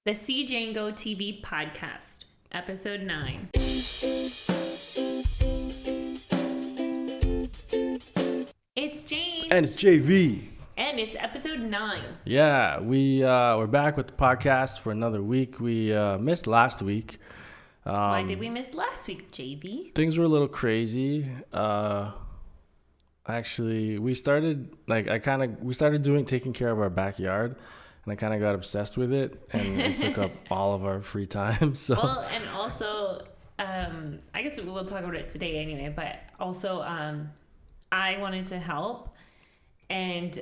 The C. Django TV Podcast, Episode 9. It's James. And it's JV. And it's Episode 9. Yeah, we're back with the podcast for another week. We missed last week. Why did we miss last week, JV? Things were a little crazy. Actually, we started taking care of our backyard. And I kind of got obsessed with it, and it took up all of our free time. So. Well, and also, I guess we'll talk about it today anyway, but also I wanted to help, and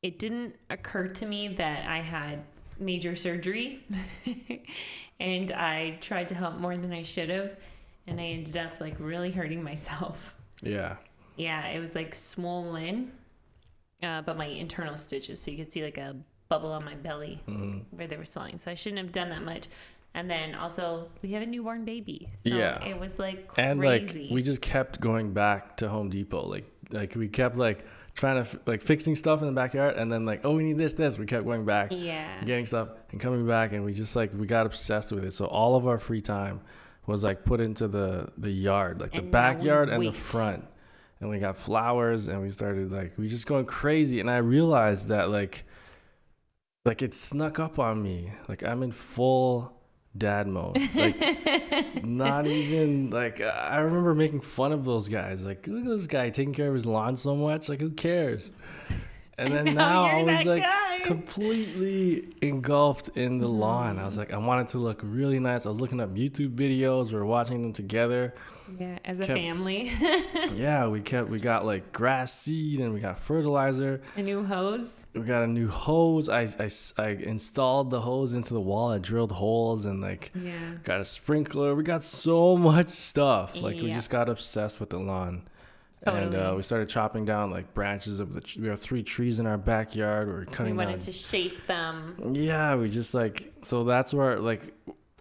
it didn't occur to me that I had major surgery, and I tried to help more than I should have, and I ended up really hurting myself. Yeah. Yeah, it was swollen. But my internal stitches, so you could see a bubble on my belly where they were swelling. So I shouldn't have done that much. And then also we have a newborn baby, so yeah. It was crazy. And we just kept going back to Home Depot, we kept trying to fixing stuff in the backyard, and then we need this. We kept going back, getting stuff and coming back, and we just we got obsessed with it. So all of our free time was put into the yard, the backyard and the front. And we got flowers, and we started we just going crazy. And I realized that it snuck up on me. I'm in full dad mode. Not even I remember making fun of those guys. Look at this guy taking care of his lawn so much. Who cares? And then now I was completely engulfed in the lawn. I was I wanted to look really nice. I was looking up YouTube videos. We were watching them together. Yeah, as a family. Yeah, we got grass seed, and we got fertilizer. A new hose. We got a new hose. I installed the hose into the wall. I drilled holes and got a sprinkler. We got so much stuff. We just got obsessed with the lawn. Totally. And we started chopping down branches of we have 3 trees in our backyard. We're cutting down. We wanted to shape them. Yeah, we just so that's where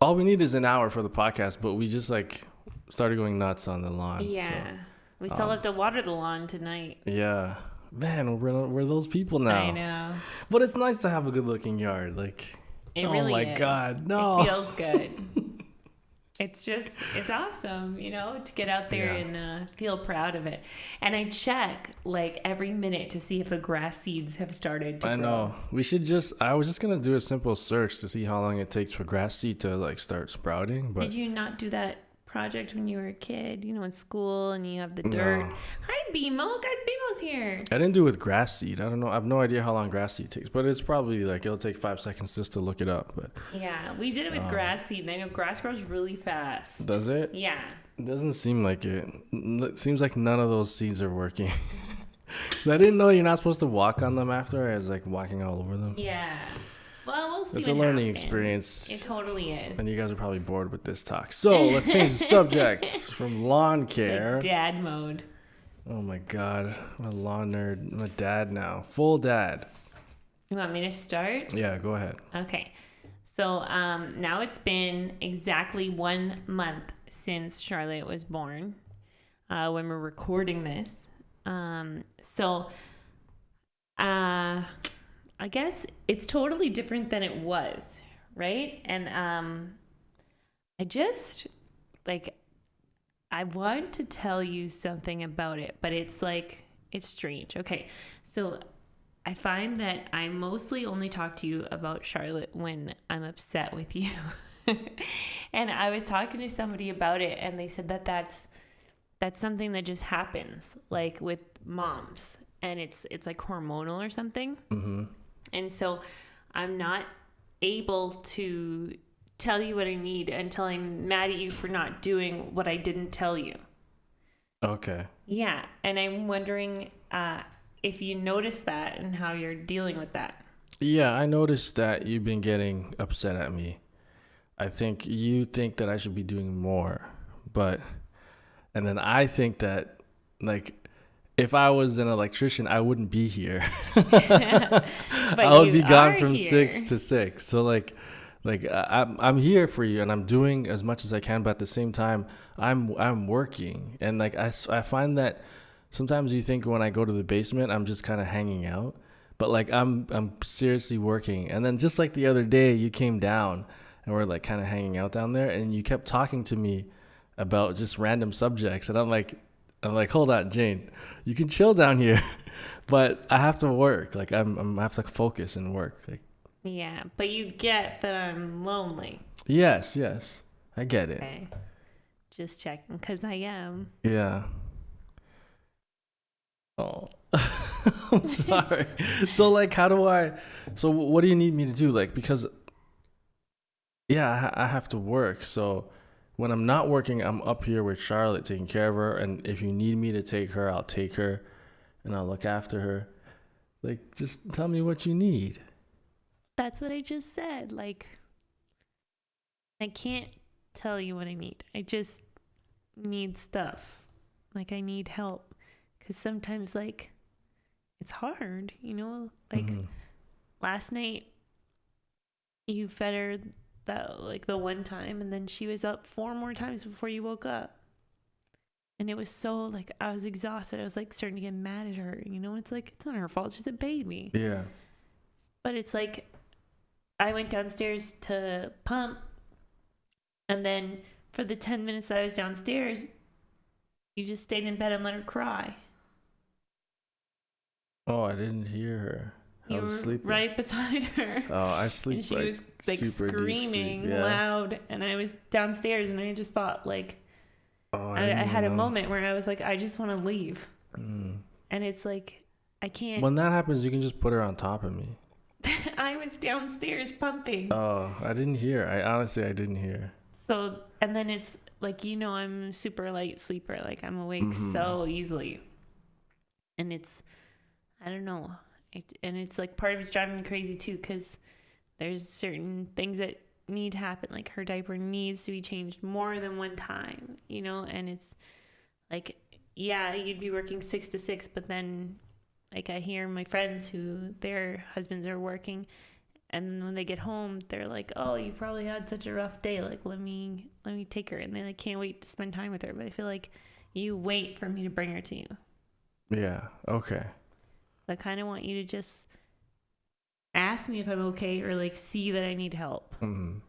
all we need is an hour for the podcast, but we just started going nuts on the lawn. Yeah. So, we still have to water the lawn tonight. Yeah. Man, we're those people now. I know. But it's nice to have a good looking yard. It really is. Oh my God, no. It feels good. It's awesome, to get out there and feel proud of it. And I check every minute to see if the grass seeds have started to grow. I know. I was just going to do a simple search to see how long it takes for grass seed to start sprouting. But did you not do that project when you were a kid, in school, and you have the dirt? No. Hi, BMO. Guys, BMO's here. I didn't do it with grass seed. I don't know. I have no idea how long grass seed takes, but it's probably it'll take 5 seconds just to look it up. But yeah, we did it with grass seed, and I know grass grows really fast. Does it? Yeah. It doesn't seem like it. It seems like none of those seeds are working. I didn't know you're not supposed to walk on them after. I was walking all over them. Yeah. Well, we'll see. It's a learning experience. It totally is. And you guys are probably bored with this talk. So let's change the subject from lawn care. Dad mode. Oh my God. I'm a lawn nerd. I'm a dad now. Full dad. You want me to start? Yeah, go ahead. Okay. So now it's been exactly 1 month since Charlotte was born when we're recording this. I guess it's totally different than it was, right? And I just I want to tell you something about it, but it's it's strange. Okay, so I find that I mostly only talk to you about Charlotte when I'm upset with you. And I was talking to somebody about it, and they said that's something that just happens with moms, and it's hormonal or something. Mm-hmm. And so I'm not able to tell you what I need until I'm mad at you for not doing what I didn't tell you. Okay. Yeah. And I'm wondering if you noticed that and how you're dealing with that. Yeah, I noticed that you've been getting upset at me. I think you think that I should be doing more, and then I think that if I was an electrician, I wouldn't be here. I would be gone from here. 6 to 6. So I'm here for you, and I'm doing as much as I can, but at the same time, I'm working. And I find that sometimes you think when I go to the basement, I'm just kind of hanging out, but like I'm seriously working. And then just like the other day, you came down and we're like kind of hanging out down there, and you kept talking to me about just random subjects, and I'm like, hold on, Jane, you can chill down here, but I have to work. Like I have to focus and work. Like, yeah, but you get that I'm lonely. Yes, I get it. Okay. Just checking, because I am. Yeah. Oh, I'm sorry. So like, so what do you need me to do? Like, because, yeah, I have to work. So when I'm not working, I'm up here with Charlotte taking care of her. And if you need me to take her, I'll take her and I'll look after her. Like, just tell me what you need. That's what I just said. Like, I can't tell you what I need. I just need stuff. Like, I need help. Because sometimes, like, it's hard, you know? Like, last night, you fed her the one time, and then she was up 4 more times before you woke up. And it was so, like, I was exhausted. I was, like, starting to get mad at her. You know, it's like, it's not her fault. She's a baby. Yeah. But it's like, I went downstairs to pump, and then for the 10 minutes that I was downstairs, you just stayed in bed and let her cry. Oh, I didn't hear her. You were sleeping right beside her. Oh, I sleep. And she was like screaming loud, and I was downstairs, and I just thought like, I had a moment where I was like, I just want to leave. And it's like, I can't. When that happens, you can just put her on top of me. I was downstairs pumping. Oh, I didn't hear. I didn't hear. So, and then it's like, you know, I'm a super light sleeper. Like, I'm awake so easily. And it's, I don't know. And it's like, part of it's driving me crazy too, because there's certain things that need to happen. Like, her diaper needs to be changed more than one time, you know? And it's like, yeah, you'd be working 6 to 6, but then like, I hear my friends who their husbands are working, and when they get home, they're like, oh, you probably had such a rough day. Like, let me take her. And they like can't wait to spend time with her. But I feel like you wait for me to bring her to you. Yeah. Okay. So I kind of want you to just ask me if I'm okay, or like see that I need help. You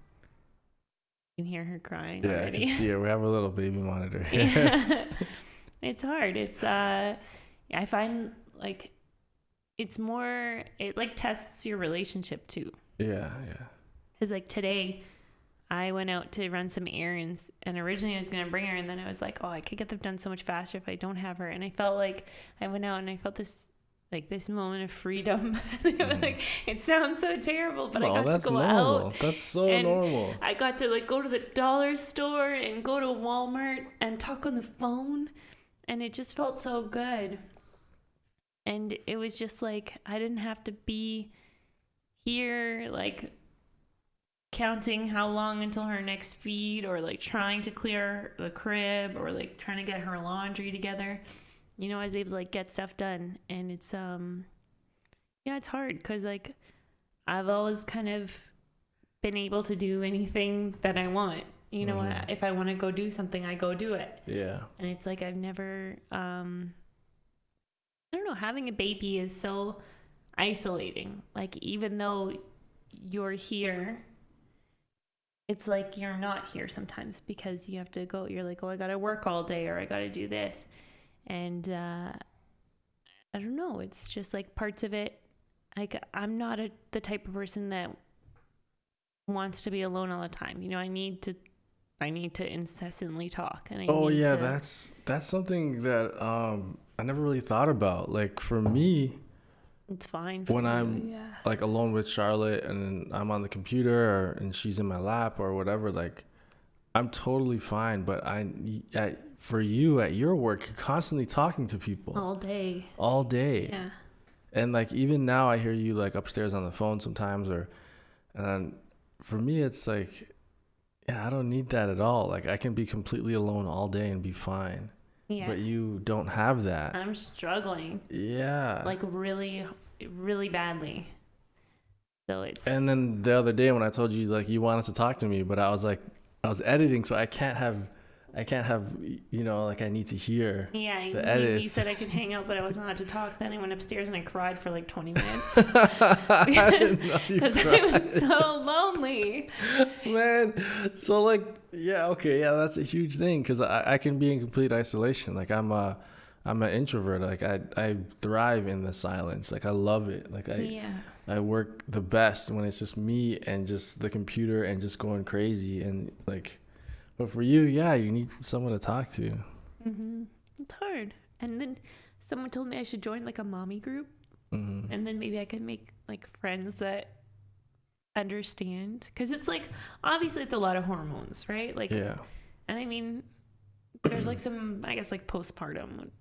can hear her crying already. I can see her. We have a little baby monitor here. Yeah. It's hard. It's I find like it's more, it like tests your relationship too. Yeah. Because like today, I went out to run some errands, and originally I was going to bring her, and then I was like, oh, I could get them done so much faster if I don't have her. And I felt like I went out and I felt this moment of freedom. Like, it sounds so terrible, but I got to go out. That's so normal. I got to like go to the dollar store and go to Walmart and talk on the phone, and it just felt so good. And it was just like, I didn't have to be here, like, counting how long until her next feed, or like trying to clear the crib, or like trying to get her laundry together. You know, I was able to like get stuff done. And it's, it's hard because like I've always kind of been able to do anything that I want. You know, if I want to go do something, I go do it. Yeah. And it's like, I've never, I don't know, having a baby is so isolating. Like, even though you're here, it's like you're not here sometimes, because you have to go, you're like, oh, I gotta work all day, or I gotta do this. And I don't know, it's just like parts of it. Like, I'm not the type of person that wants to be alone all the time. You know, I need to incessantly talk. And that's something that I never really thought about. Like, for me, it's fine when I'm like alone with Charlotte and I'm on the computer, and she's in my lap or whatever, like, I'm totally fine. But for you at your work, you're constantly talking to people all day. Yeah. And like, even now I hear you like upstairs on the phone sometimes, and for me, it's like, I don't need that at all. Like, I can be completely alone all day and be fine. Yeah. But you don't have that. I'm struggling. Yeah. Like, really, really badly. So it's. And then the other day when I told you like you wanted to talk to me, but I was editing, so I can't have I can't have, like I need to hear the edits. You said I could hang out, but I wasn't allowed to talk. Then I went upstairs and I cried for like 20 minutes. Because I was so lonely. Man, so like, that's a huge thing, because I can be in complete isolation. Like I'm an introvert. Like I thrive in the silence. Like I love it. Like I work the best when it's just me and just the computer and just going crazy. And like, but for you, you need someone to talk to. Mm-hmm. It's hard. And then someone told me I should join like a mommy group. Mm-hmm. And then maybe I could make like friends that understand. Because it's like, obviously it's a lot of hormones, right? Like, and I mean, there's like some, I guess, like postpartum.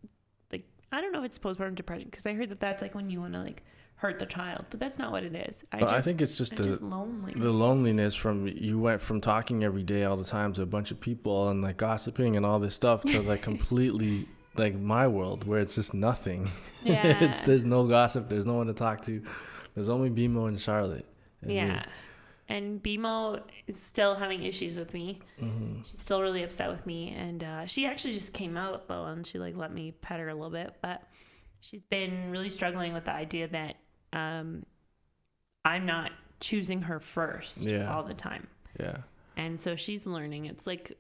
Like, I don't know if it's postpartum depression, because I heard that that's like when you want to like hurt the child, but that's not what it is. I think it's just lonely. The loneliness from, you went from talking every day all the time to a bunch of people and like gossiping and all this stuff to like completely like my world, where it's just nothing. There's no gossip, there's no one to talk to, there's only BMO and Charlotte and me. And BMO is still having issues with me. Mm-hmm. She's still really upset with me, and she actually just came out though, and she like let me pet her a little bit, but she's been really struggling with the idea that I'm not choosing her first all the time. Yeah. And so she's learning. It's like,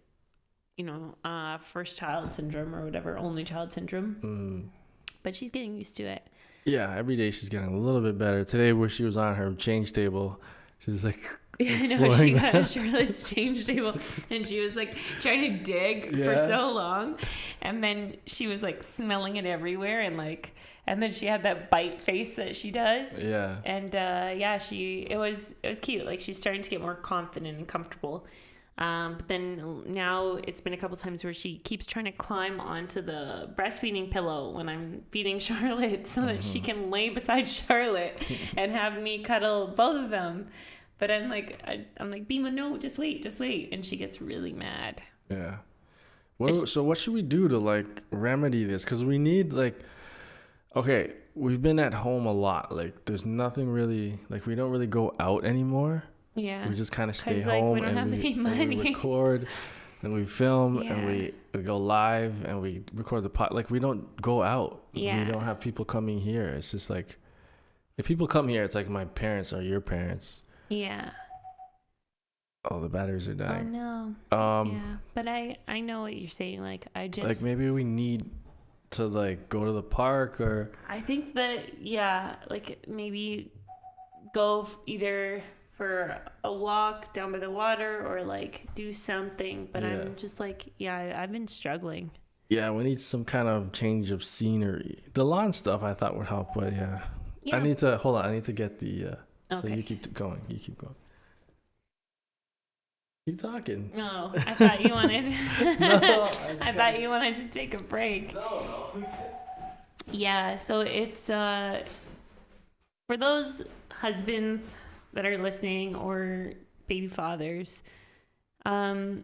first child syndrome or whatever, only child syndrome. Mm. But she's getting used to it. Yeah, every day she's getting a little bit better. Today, where she was on her change table, she's like, I know, she got on Charlotte's change table and she was like trying to dig for so long, and then she was like smelling it everywhere, and then she had that bite face that she does. Yeah. And it was cute. Like, she's starting to get more confident and comfortable. But then now it's been a couple times where she keeps trying to climb onto the breastfeeding pillow when I'm feeding Charlotte, so that she can lay beside Charlotte and have me cuddle both of them. But I'm like, Bima, no, just wait. And she gets really mad. Yeah. So what should we do to like remedy this? Because we need we've been at home a lot. Like, there's nothing really, like, we don't really go out anymore. Yeah. We just kind of stay home, we don't have any money. And we record and we film and we go live and we record the pod. Like, we don't go out. Yeah. We don't have people coming here. It's just like, if people come here, it's like my parents are your parents. Yeah. Oh, the batteries are dying. Oh no. But I know what you're saying. Like, like, maybe we need to like go to the park, or I think that like maybe go either for a walk down by the water or like do something. But I'm just like, I've been struggling. Yeah, we need some kind of change of scenery. The lawn stuff I thought would help, but I need to hold on. I need to get the. So you keep going. Keep talking. No, I thought you wanted. I thought you wanted to take a break. No. Yeah, so it's for those husbands that are listening, or baby fathers, your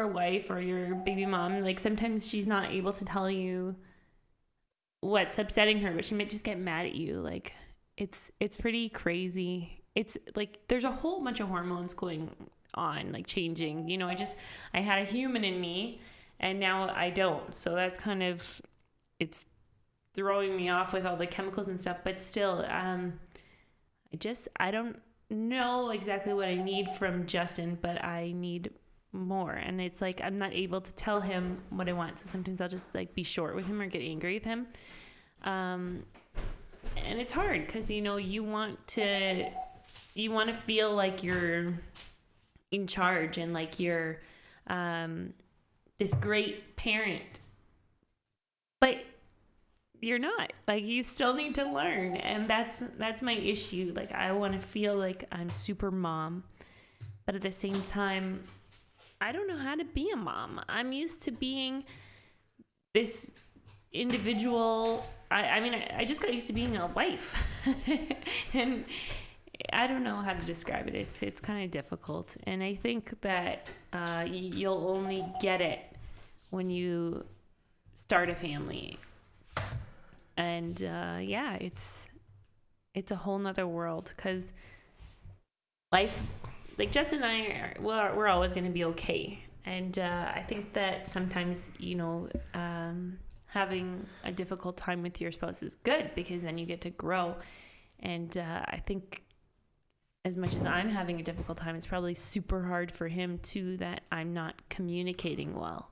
wife or your baby mom, like, sometimes she's not able to tell you what's upsetting her, but she might just get mad at you. Like, it's pretty crazy. It's like there's a whole bunch of hormones going on, like changing. I had a human in me, and now I don't. So that's kind of, it's throwing me off with all the chemicals and stuff. But still, I don't know exactly what I need from Justin, but I need more. And it's like, I'm not able to tell him what I want. So sometimes I'll just like be short with him or get angry with him. And it's hard because, you want to feel like you're in charge and like you're this great parent, but you're not. Like, you still need to learn, and that's my issue. Like, I want to feel like I'm super mom, but at the same time, I don't know how to be a mom. I'm used to being this individual. I just got used to being a wife, and I don't know how to describe it. It's kind of difficult, and I think that you'll only get it when you start a family. And it's a whole nother world, because life, like, Justin and I we're always going to be okay, And I think that sometimes, having a difficult time with your spouse is good, because then you get to grow. And I think as much as I'm having a difficult time, it's probably super hard for him too, that I'm not communicating well.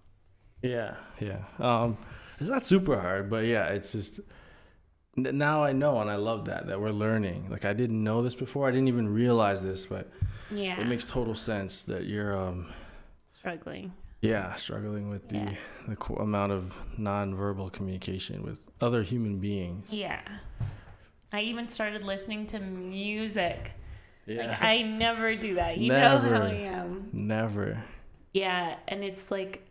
Yeah. It's not super hard, but yeah, it's just, now I know, and I love that we're learning. Like, I didn't know this before. I didn't even realize this, but yeah, it makes total sense that you're struggling. Yeah, struggling with the amount of nonverbal communication with other human beings. Yeah. I even started listening to music. Yeah. Like, I never do that. You Never. know how I am. Never. Yeah, and it's like,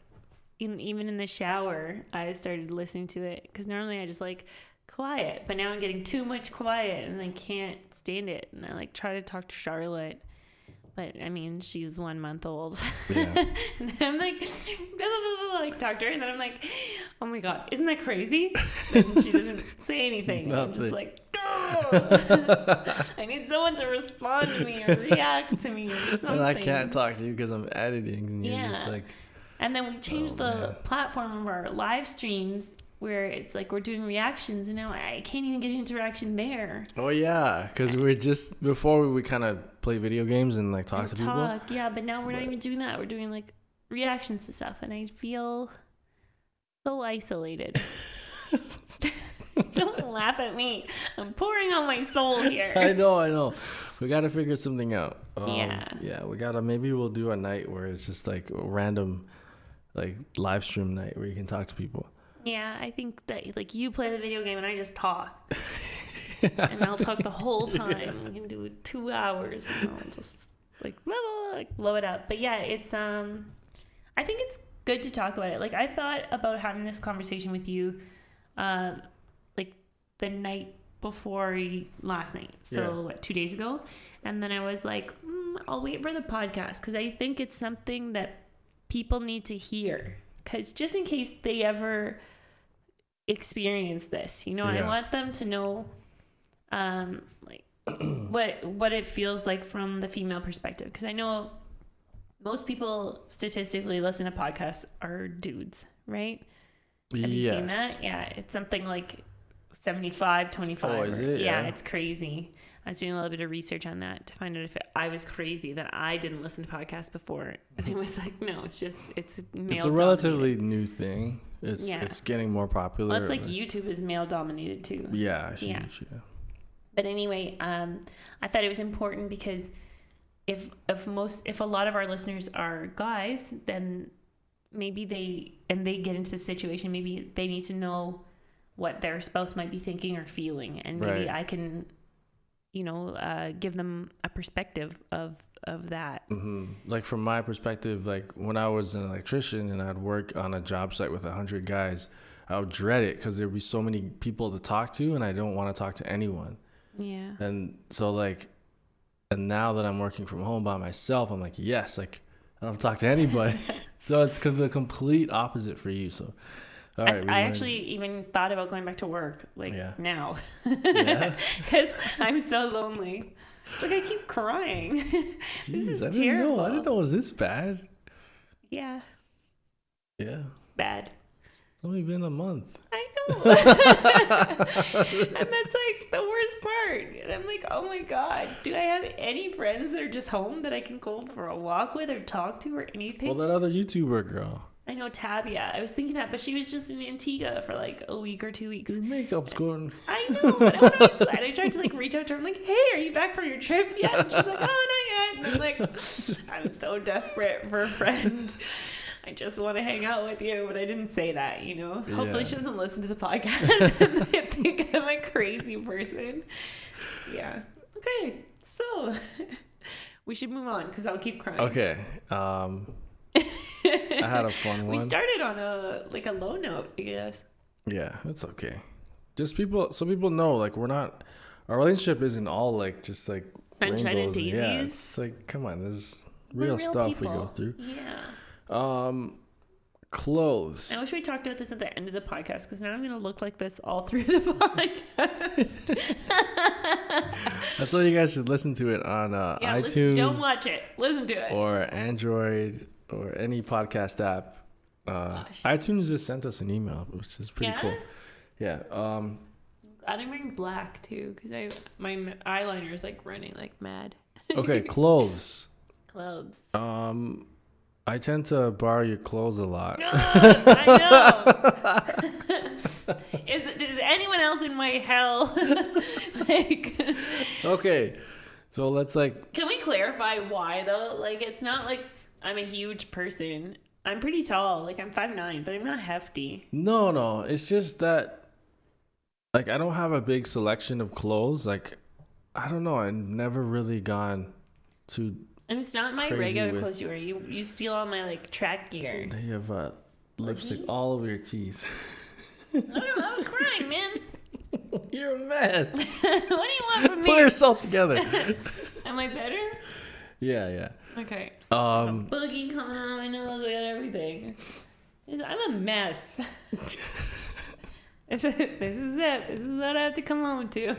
even in the shower, I started listening to it, because normally I just like quiet, but now I'm getting too much quiet and I can't stand it. And I like try to talk to Charlotte, but I mean, she's 1 month old. Yeah. And I'm like, blah, blah, blah, like talk to her, and then I'm like, oh my god, isn't that crazy? And she doesn't say anything. I'm just like, oh. I need someone to respond to me or react to me or something. And I can't talk to you because I'm editing, and you're just like. And then we changed the platform of our live streams, where it's like we're doing reactions, and now I can't even get into reaction there. Oh yeah, because we're just, before we kind of play video games and like talk to people. Yeah, but now we're not even doing that. We're doing like reactions to stuff, and I feel so isolated. Don't laugh at me. I'm pouring out my soul here. I know. We got to figure something out. Yeah, we got to, maybe we'll do a night where it's just like a random like live stream night where you can talk to people. Yeah, I think that like you play the video game and I just talk. And I'll talk the whole time. We can do 2 hours, and I'll just like blow it up. But yeah, it's I think it's good to talk about it. Like, I thought about having this conversation with you like the night before last night, so 2 days ago, and then I was like, I'll wait for the podcast, because I think it's something that people need to hear, because just in case they ever experience this, I want them to know like what it feels like from the female perspective, because I know most people statistically listen to podcasts are dudes, right? Have you seen that? Yeah, it's something like 75-25. Oh, is it? Yeah, it's crazy. I was doing a little bit of research on that to find out if I was crazy that I didn't listen to podcasts before. And it was like, no, it's male. It's a relatively new thing. It's getting more popular. Well, it's like YouTube is male dominated too. Yeah, huge, yeah. But anyway, I thought it was important, because if a lot of our listeners are guys, then maybe they get into the situation, maybe they need to know what their spouse might be thinking or feeling, and maybe I can give them a perspective of that. Mm-hmm. Like, from my perspective, like when I was an electrician and I'd work on a job site with 100 guys, I would dread it, because there'd be so many people to talk to, and I don't want to talk to anyone. Yeah. And so and now that I'm working from home by myself, I'm like, yes, like I don't have to talk to anybody. So it's the complete opposite for you. So all right, I actually even thought about going back to work now, Yeah. because I'm so lonely. Like, I keep crying. Jeez, this is terrible. I didn't know it was this bad. Yeah. Yeah. Bad. It's only been a month. I know. And that's like the worst part. And I'm like, oh my God, do I have any friends that are just home that I can go for a walk with or talk to or anything? Well, that other YouTuber girl. I know, Tabia. I was thinking that, but she was just in Antigua for like a week or 2 weeks. Your makeup's going. I know, but I tried to like reach out to her. I'm like, hey, are you back from your trip yet? And she's like, oh, not yet. And I'm like, I'm so desperate for a friend. I just want to hang out with you, but I didn't say that, Hopefully she doesn't listen to the podcast and they think I'm a crazy person. Yeah. Okay, so we should move on, because I'll keep crying. Okay. I had a fun one. We started on a low note, I guess. Yeah, that's okay. Just so people know, like, our relationship isn't all like just like sunshine rainbows. and daisies. Yeah, it's like, come on, there's real stuff people. We go through. Yeah. Clothes. I wish we talked about this at the end of the podcast, because now I'm going to look like this all through the podcast. That's why you guys should listen to it on iTunes. Don't watch it. Listen to it. Or Android or any podcast app, iTunes just sent us an email, which is pretty cool. Yeah. I didn't bring black too because my eyeliner is like running like mad. Okay, clothes. Clothes. I tend to borrow your clothes a lot. I know. Is anyone else in my hell? Like. Okay, so let's like. Can we clarify why though? Like, it's not like I'm a huge person. I'm pretty tall. Like, I'm 5'9", but I'm not hefty. No. It's just that. Like, I don't have a big selection of clothes. Like, I don't know. I've never really gone to. And it's not my regular clothes you wear. You steal all my, like, track gear. They have lipstick all over your teeth. I was crying, man. You're a mess. What do you want from me? Pull yourself together. Am I better? Yeah. Okay. Boogie coming out of my nose. We got everything. I'm a mess. This is it. This is what I have to come home to.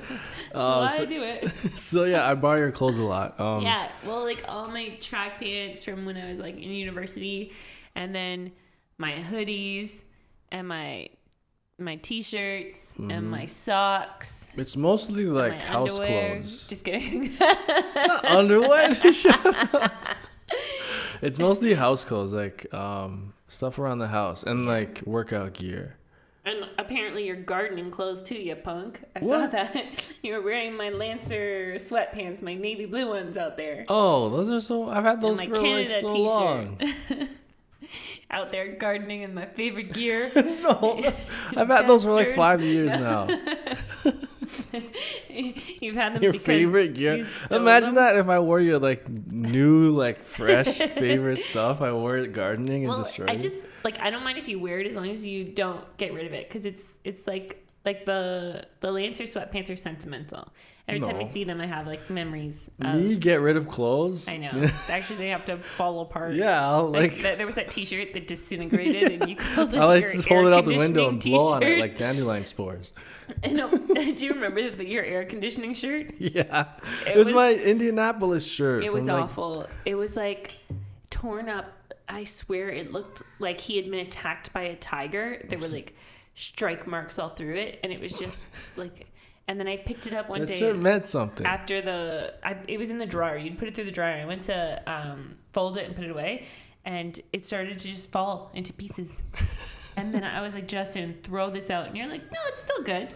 I do it. So yeah, I borrow your clothes a lot. Yeah, well, like all my track pants from when I was like in university, and then my hoodies and my t-shirts and my socks. It's mostly like house underwear. Clothes. Just kidding. Not underwear. It's mostly house clothes, like stuff around the house and like workout gear. And apparently you're gardening clothes too, you punk. I saw that. You were wearing my Lancer sweatpants, my navy blue ones out there. Oh, those are so... I've had those for Canada like so long. Out there gardening in my favorite gear. No, I've had those for like 5 years now. You've had them your favorite gear. Imagine that if I wore your like new, like fresh favorite stuff. I wore it gardening and destroyed it. I don't mind if you wear it as long as you don't get rid of it, because it's like the Lancer sweatpants are sentimental. Every time I see them, I have like memories. Me get rid of clothes? I know. Actually, they have to fall apart. Yeah, there was that T-shirt that disintegrated, and you called it. I like to hold it out the window and blow on it like dandelion spores. No, do you remember your air conditioning shirt? Yeah, it was my Indianapolis shirt. It was awful. It was like torn up. I swear, it looked like he had been attacked by a tiger. There were like strike marks all through it, and it was just like. And then I picked it up one day. That shirt meant something. After it was in the dryer. You'd put it through the dryer. I went to fold it and put it away, and it started to just fall into pieces. And then I was like, Justin, throw this out. And you're like, no, it's still good.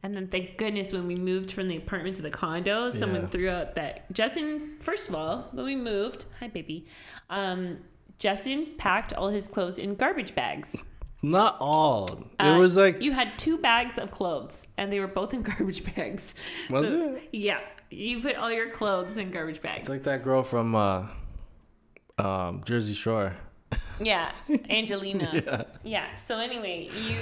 And then thank goodness when we moved from the apartment to the condo, someone threw out that. Justin, first of all, when we moved, hi baby, Justin packed all his clothes in garbage bags. Not all. It was like... You had 2 bags of clothes, and they were both in garbage bags. Was it? Yeah. You put all your clothes in garbage bags. It's like that girl from Jersey Shore. Yeah. Angelina. Yeah. So anyway, he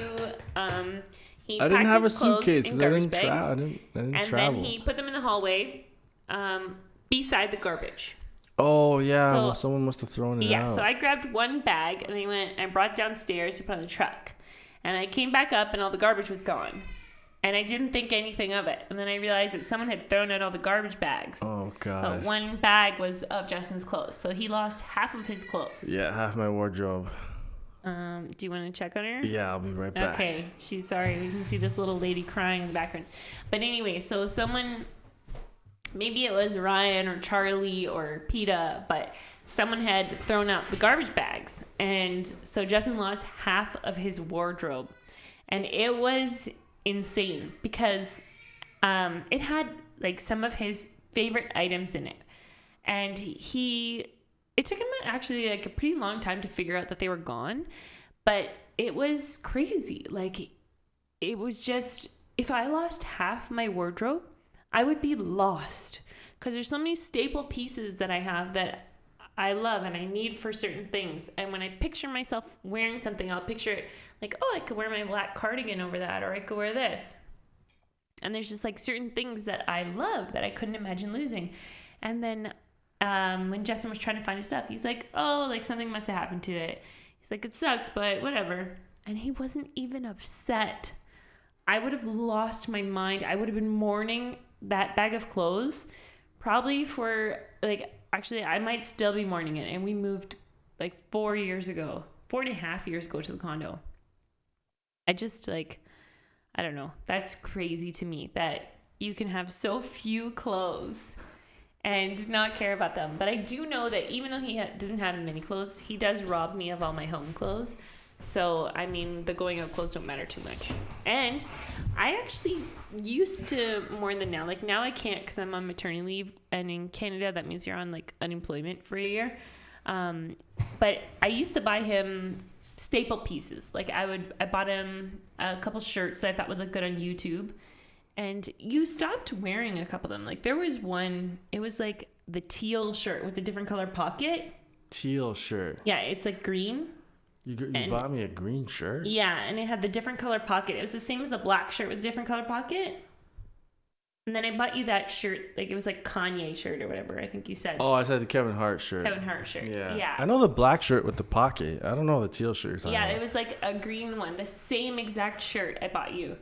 I didn't have a suitcase because I didn't travel. And then he put them in the hallway beside the garbage. Oh, yeah. So, someone must have thrown it out. Yeah, so I grabbed one bag, and I brought it downstairs to put on the truck. And I came back up, and all the garbage was gone. And I didn't think anything of it. And then I realized that someone had thrown out all the garbage bags. Oh, God. But one bag was of Justin's clothes. So he lost half of his clothes. Yeah, half my wardrobe. Do you want to check on her? Yeah, I'll be right back. Okay, she's sorry. We can see this little lady crying in the background. But anyway, so someone... Maybe it was Ryan or Charlie or PETA, but someone had thrown out the garbage bags. And so Justin lost half of his wardrobe. And it was insane because it had like some of his favorite items in it. And it took him actually like a pretty long time to figure out that they were gone. But it was crazy. Like, it was just, if I lost half my wardrobe, I would be lost because there's so many staple pieces that I have that I love and I need for certain things. And when I picture myself wearing something, I'll picture it like, oh, I could wear my black cardigan over that, or I could wear this. And there's just like certain things that I love that I couldn't imagine losing. And then when Justin was trying to find his stuff, he's like, oh, like something must have happened to it. He's like, it sucks, but whatever. And he wasn't even upset. I would have lost my mind. I would have been mourning that bag of clothes probably for like, actually I might still be mourning it. And we moved like 4.5 years ago to the condo. I just like, I don't know. That's crazy to me that you can have so few clothes and not care about them. But I do know that even though he doesn't have many clothes, he does rob me of all my home clothes. So, I mean, the going out clothes don't matter too much. And I actually used to more than now. Like, now I can't because I'm on maternity leave. And in Canada, that means you're on, like, unemployment for a year. But I used to buy him staple pieces. Like, I bought him a couple shirts that I thought would look good on YouTube. And you stopped wearing a couple of them. Like, there was one, it was, like, the teal shirt with a different color pocket. Teal shirt? Yeah, it's, like, green. You bought me a green shirt? Yeah, and it had the different color pocket. It was the same as the black shirt with a different color pocket. And then I bought you that shirt, like it was like Kanye shirt or whatever, I think you said. Oh, I said the Kevin Hart shirt. Kevin Hart shirt. Yeah. I know the black shirt with the pocket. I don't know the teal shirt. Yeah, it was like a green one. The same exact shirt I bought you.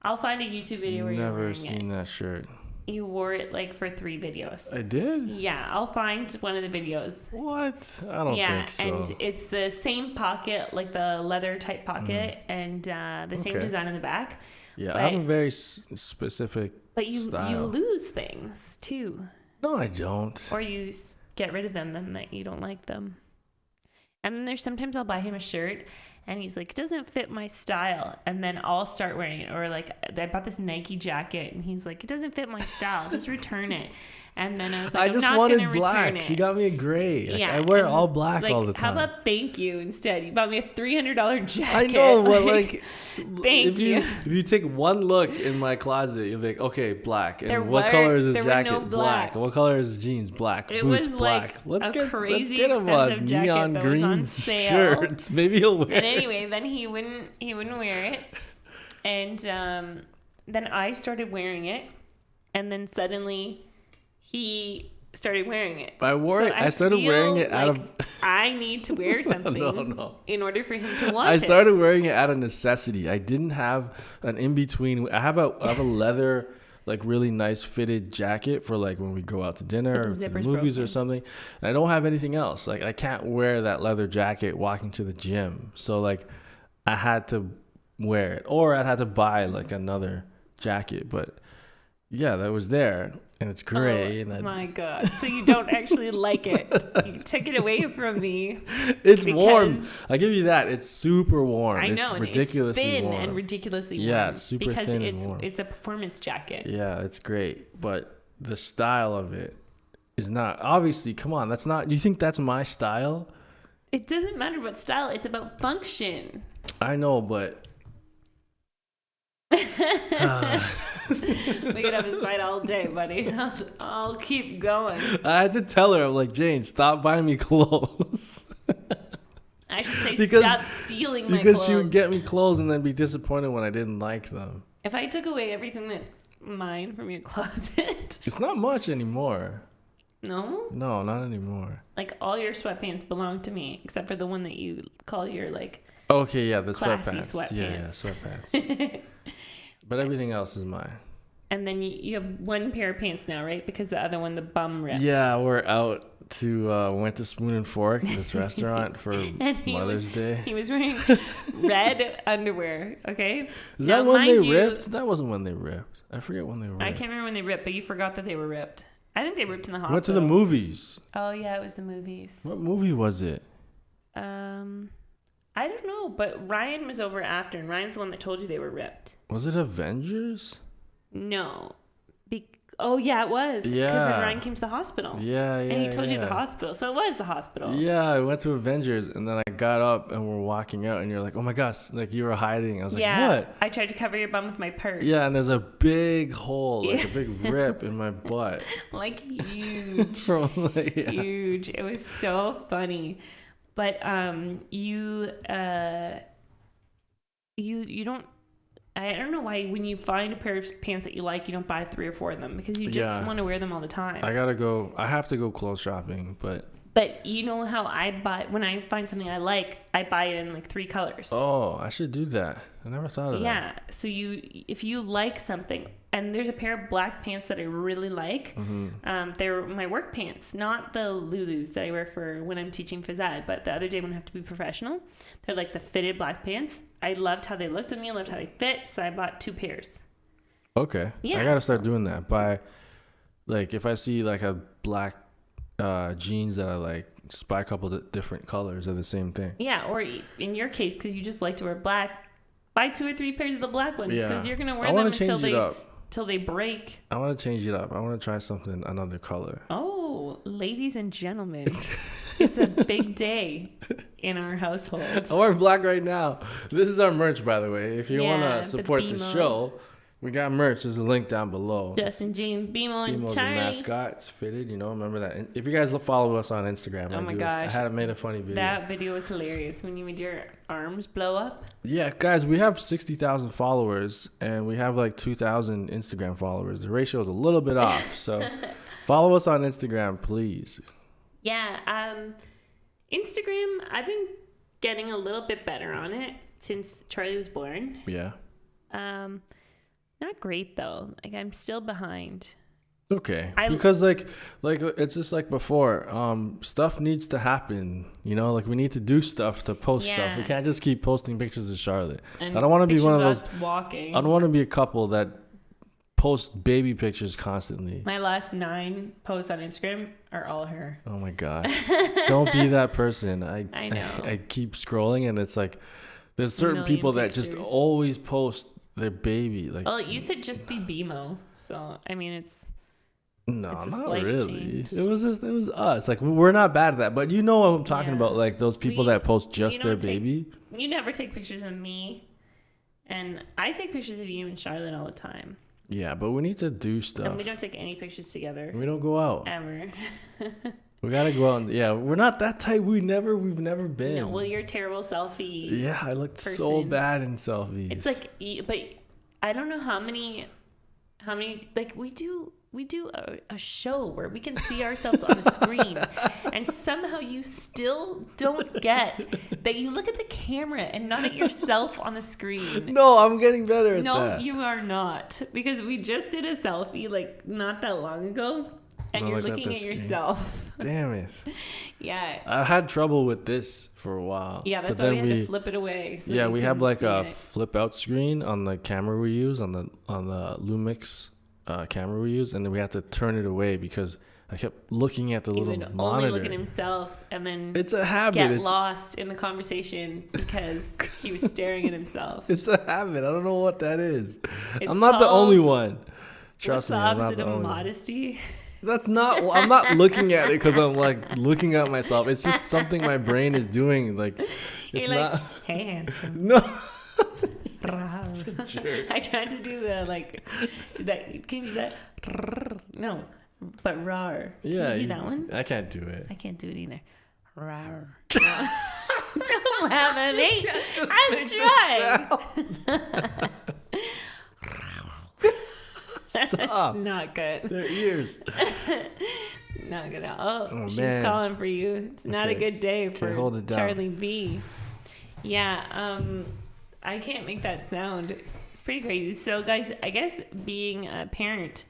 I'll find a YouTube video where you're wearing it. Never seen that shirt. You wore it like for 3 videos. I did? Yeah, I'll find one of the videos. What? I don't think so. Yeah, and it's the same pocket, like the leather type pocket, and the same design on the back. Yeah, I have a very specific style. But you lose things too. No, I don't. Or you get rid of them then that you don't like them. And then there's sometimes I'll buy him a shirt and he's like, it doesn't fit my style. And then I'll start wearing it. Or like, I bought this Nike jacket and he's like, it doesn't fit my style. Just return it. And then I was like, I just wanted black. She got me a gray. Like, yeah, I wear all black all the time. How about thank you instead? You bought me a $300 jacket. I know, but like thank you. If you take one look in my closet, you'll be like, okay, black. And what color is his jacket? No black. What color is his jeans? Black. It Boots, was black. Like let's crazy get him a neon green shirt. Maybe he'll wear it. And anyway, then he wouldn't wear it. And then I started wearing it. And then suddenly he started wearing it. I wore it. I started wearing it out of. I need to wear something in order for him to want it. I started wearing it out of necessity. I didn't have an in between. I have a leather, like really nice fitted jacket for like when we go out to dinner or to the movies or something. And I don't have anything else. Like I can't wear that leather jacket walking to the gym. So like I had to wear it, or I'd have to buy like another jacket. But yeah, that was there. And it's gray. Oh my God. So you don't actually like it. You took it away from me. It's warm. I give you that. It's super warm. I know. It's ridiculously it's thin warm. And ridiculously warm. Yeah, it's super thin and warm. It's a performance jacket. Yeah, it's great. But the style of it is not. Obviously, come on. That's not. You think that's my style? It doesn't matter what style. It's about function. I know, but... We could have this fight all day, buddy. I'll keep going. I had to tell her, I'm like, Jane, stop buying me clothes. I should say stop stealing my clothes. Because she would get me clothes and then be disappointed when I didn't like them. If I took away everything that's mine from your closet. It's not much anymore. No? No, not anymore. Like all your sweatpants belong to me, except for the one that you call your like. Okay, yeah, the classy sweatpants. Yeah, sweatpants. But everything else is mine. And then you have one pair of pants now, right? Because the other one, the bum ripped. Yeah, we're out to went to Spoon and Fork, this restaurant, for Mother's Day. He was wearing red underwear. Okay. Is that when they ripped? That wasn't when they ripped. I forget when they ripped. I can't remember when they ripped, but you forgot that they were ripped. I think they ripped in the hospital. Went to the movies. Oh yeah, it was the movies. What movie was it? I don't know, but Ryan was over after, and Ryan's the one that told you they were ripped. Was it Avengers? No. Oh, yeah, it was. Yeah. Because then Ryan came to the hospital. Yeah. And he told you the hospital. So it was the hospital. Yeah, I went to Avengers, and then I got up, and we're walking out, and you're like, oh, my gosh, like you were hiding. I was like, what? I tried to cover your bum with my purse. Yeah, and there's a big hole, like a big rip in my butt. Like huge. Huge. It was so funny. But you don't... I don't know why when you find a pair of pants that you like, you don't buy 3 or 4 of them because you just want to wear them all the time. I have to go clothes shopping, but But you know how I buy, when I find something I like, I buy it in like 3 colors. Oh, I should do that. I never thought of that. Yeah. So if you like something, and there's a pair of black pants that I really like. They're my work pants, not the Lulus that I wear for when I'm teaching phys ed, but the other day when I have to be professional. They're like the fitted black pants. I loved how they looked on me. I loved how they fit. So I bought 2 pairs. Okay. Yeah. I got to start doing that. Like if I see like a black jeans that I like, just buy a couple of different colors of the same thing. Yeah, or in your case, because you just like to wear black, buy 2 or 3 pairs of the black ones, because you're gonna wear them until they break. I want to change it up. I want to try something another color. Oh, ladies and gentlemen, it's a big day in our household. I'm wearing black right now. This is our merch, by the way. If you want to support the show. We got merch. There's a link down below. Justin, James, BMO, and BMO's Charlie. a mascot. It's fitted. Remember that. If you guys follow us on Instagram, oh my gosh, I had made a funny video. That video was hilarious when you made your arms blow up. Yeah, guys, we have 60,000 followers and we have like 2,000 Instagram followers. The ratio is a little bit off, so follow us on Instagram, please. Yeah, Instagram. I've been getting a little bit better on it since Charlie was born. Yeah. Not great though. Like I'm still behind. Okay. Because like it's just like before. Stuff needs to happen. Like we need to do stuff to post stuff. We can't just keep posting pictures of Charlotte. And I don't want to be one of those walking. I don't want to be a couple that post baby pictures constantly. My last 9 posts on Instagram are all her. Oh my gosh. Don't be that person. I know. I keep scrolling and it's like there's certain people that just always post their baby. Well, it used to just be BMO. So, I mean, it's not really. Change. It was us. Like, we're not bad at that. But you know what I'm talking about. Like, those people that post just their baby. You never take pictures of me. And I take pictures of you and Charlotte all the time. Yeah, but we need to do stuff. And we don't take any pictures together. We don't go out. Ever. We gotta go out. We're not that tight. We've never been. No, well, you're a terrible selfie. Yeah, I looked so bad in selfies. It's like, but I don't know how many. Like we do a show where we can see ourselves on a screen, and somehow you still don't get that you look at the camera and not at yourself on the screen. No, I'm getting better at that. No, you are not, because we just did a selfie like not that long ago. And you're looking at yourself. Damn it. Yeah. I had trouble with this for a while. Yeah, that's why we had to flip it away. So we have like a flip out screen on the camera we use, on the Lumix camera we use, and then we had to turn it away because I kept looking at the little monitor. Only look at himself, and then it's a habit. Get lost in the conversation because he was staring at himself. It's a habit. I don't know what that is. I'm not the only one. Trust me. What's the opposite of modesty? That's not. I'm not looking at it because I'm like looking at myself. It's just something my brain is doing. Like it's not. Like, hey, handsome. No. I tried to do that. Can you do that? No, but rar. Can you do that one? I can't do it. I can't do it either. Rar. No. Don't laugh at me. I'm trying. Stop. Not good. Their ears. Not good. Oh, she's calling for you. It's not a good day for Charlie B. Yeah, I can't make that sound. It's pretty crazy. So, guys, I guess being a parent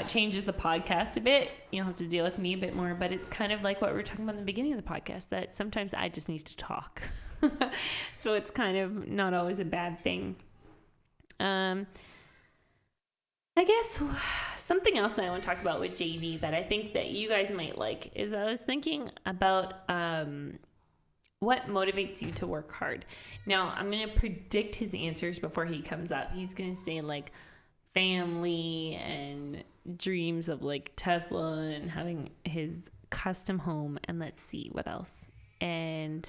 changes the podcast a bit. You'll have to deal with me a bit more, but it's kind of like what we were talking about in the beginning of the podcast, that sometimes I just need to talk. So it's kind of not always a bad thing. I guess something else that I want to talk about with JV that I think that you guys might like is I was thinking about what motivates you to work hard. Now, I'm going to predict his answers before he comes up. He's going to say like family and dreams of like Tesla and having his custom home, and let's see what else. And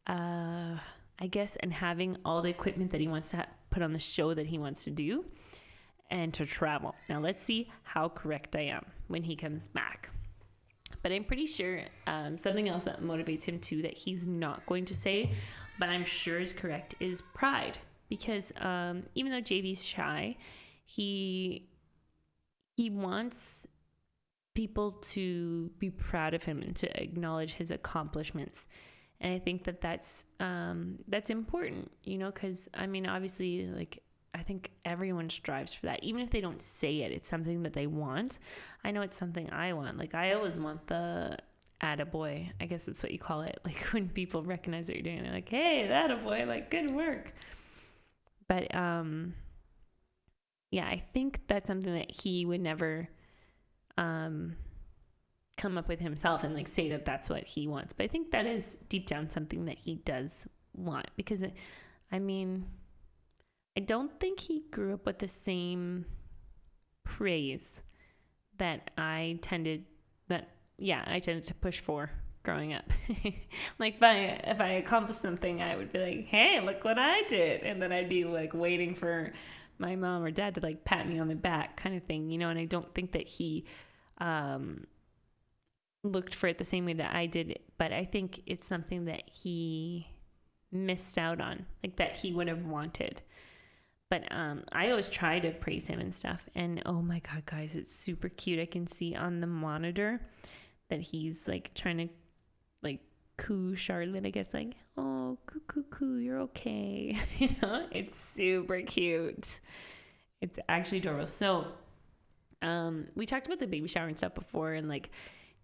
I guess, and having all the equipment that he wants to put on the show that he wants to do. And to travel. Now, let's see how correct I am when he comes back. But I'm pretty sure something else that motivates him too that he's not going to say, but I'm sure is correct, is pride. Because even though JV's shy, he wants people to be proud of him and to acknowledge his accomplishments. And I think that's important, you know, because I mean, obviously, like, I think everyone strives for that. Even if they don't say it, it's something that they want. I know it's something I want. Like, I always want the attaboy. I guess that's what you call it. Like, when people recognize what you're doing, they're like, hey, attaboy, like, good work. But, yeah, I think that's something that he would never come up with himself and, like, say that that's what he wants. But I think that is deep down something that he does want. Because, I mean, I don't think he grew up with the same praise that I tended to push for growing up. Like, if I accomplished something, I would be like, hey, look what I did. And then I'd be like waiting for my mom or dad to like pat me on the back kind of thing, you know. And I don't think that he looked for it the same way that I did. But I think it's something that he missed out on, like, that he would have wanted. But I always try to praise him and stuff. And oh my God, guys, it's super cute. I can see on the monitor that he's like trying to like coo Charlotte, I guess, like, oh, coo, you're okay. You know, it's super cute. It's actually adorable. So we talked about the baby shower and stuff before and like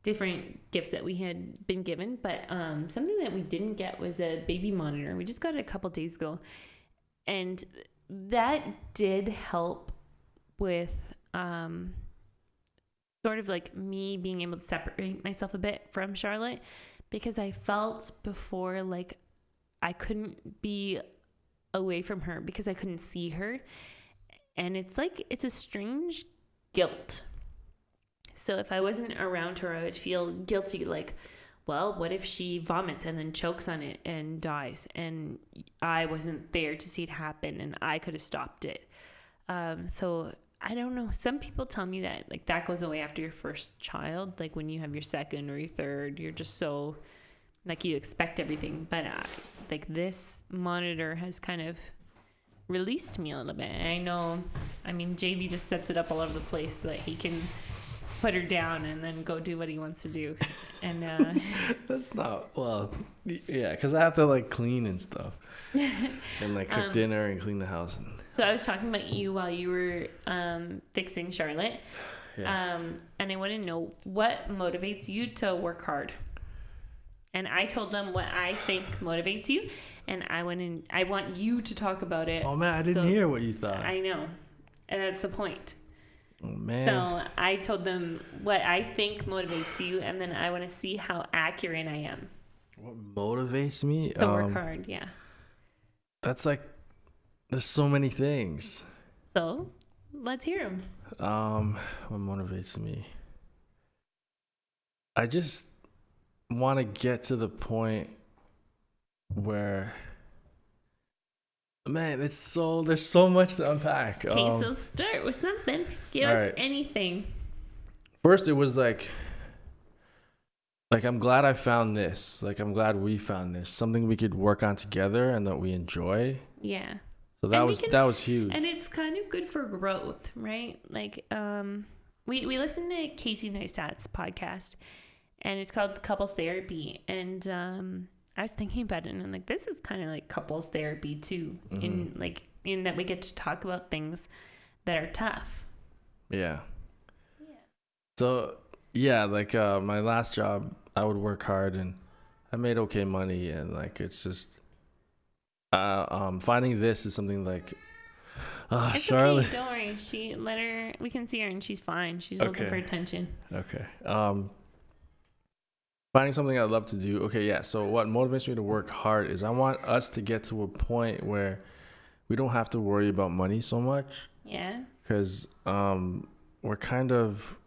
different gifts that we had been given. But something that we didn't get was a baby monitor. We just got it a couple days ago. And that did help with sort of like me being able to separate myself a bit from Charlotte, because I felt before like I couldn't be away from her because I couldn't see her. And it's like, it's a strange guilt. So if I wasn't around her, I would feel guilty, like, well, what if she vomits and then chokes on it and dies and I wasn't there to see it happen and I could have stopped it? So I don't know. Some people tell me that like that goes away after your first child. Like when you have your second or your third, you're just so like you expect everything. But like this monitor has kind of released me a little bit. And I know, I mean, JV just sets it up all over the place so that he can put her down and then go do what he wants to do. And that's not, well, yeah, because I have to like clean and stuff and like cook dinner and clean the house. So I was talking about you while you were fixing Charlotte. Yeah. And I want to know what motivates you to work hard. And I told them what I think motivates you, and I want you to talk about it. Oh man, I didn't hear what you thought. I know, and that's the point. Oh man. So I told them what I think motivates you, and then I want to see how accurate I am. What motivates me? To work hard, yeah. That's like, there's so many things. So let's hear them. What motivates me? I just want to get to the point where, man, there's so much to unpack. Okay, so start with something. Give us anything. First, it was like I'm glad I found this. Like, I'm glad we found this. Something we could work on together and that we enjoy. Yeah. So that was huge. And it's kind of good for growth, right? Like, we listened to Casey Neistat's podcast, and it's called Couples Therapy. And I was thinking about it, and I'm like, this is kind of like couples therapy too, in that we get to talk about things that are tough. Yeah. So yeah, like my last job, I would work hard and I made okay money, and like it's just finding this is something like it's Charlotte. Okay, don't worry. We can see her and she's fine. She's looking for attention. Okay. Finding something I love to do. Okay, yeah. So what motivates me to work hard is I want us to get to a point where we don't have to worry about money so much. Yeah. Because we're kind of,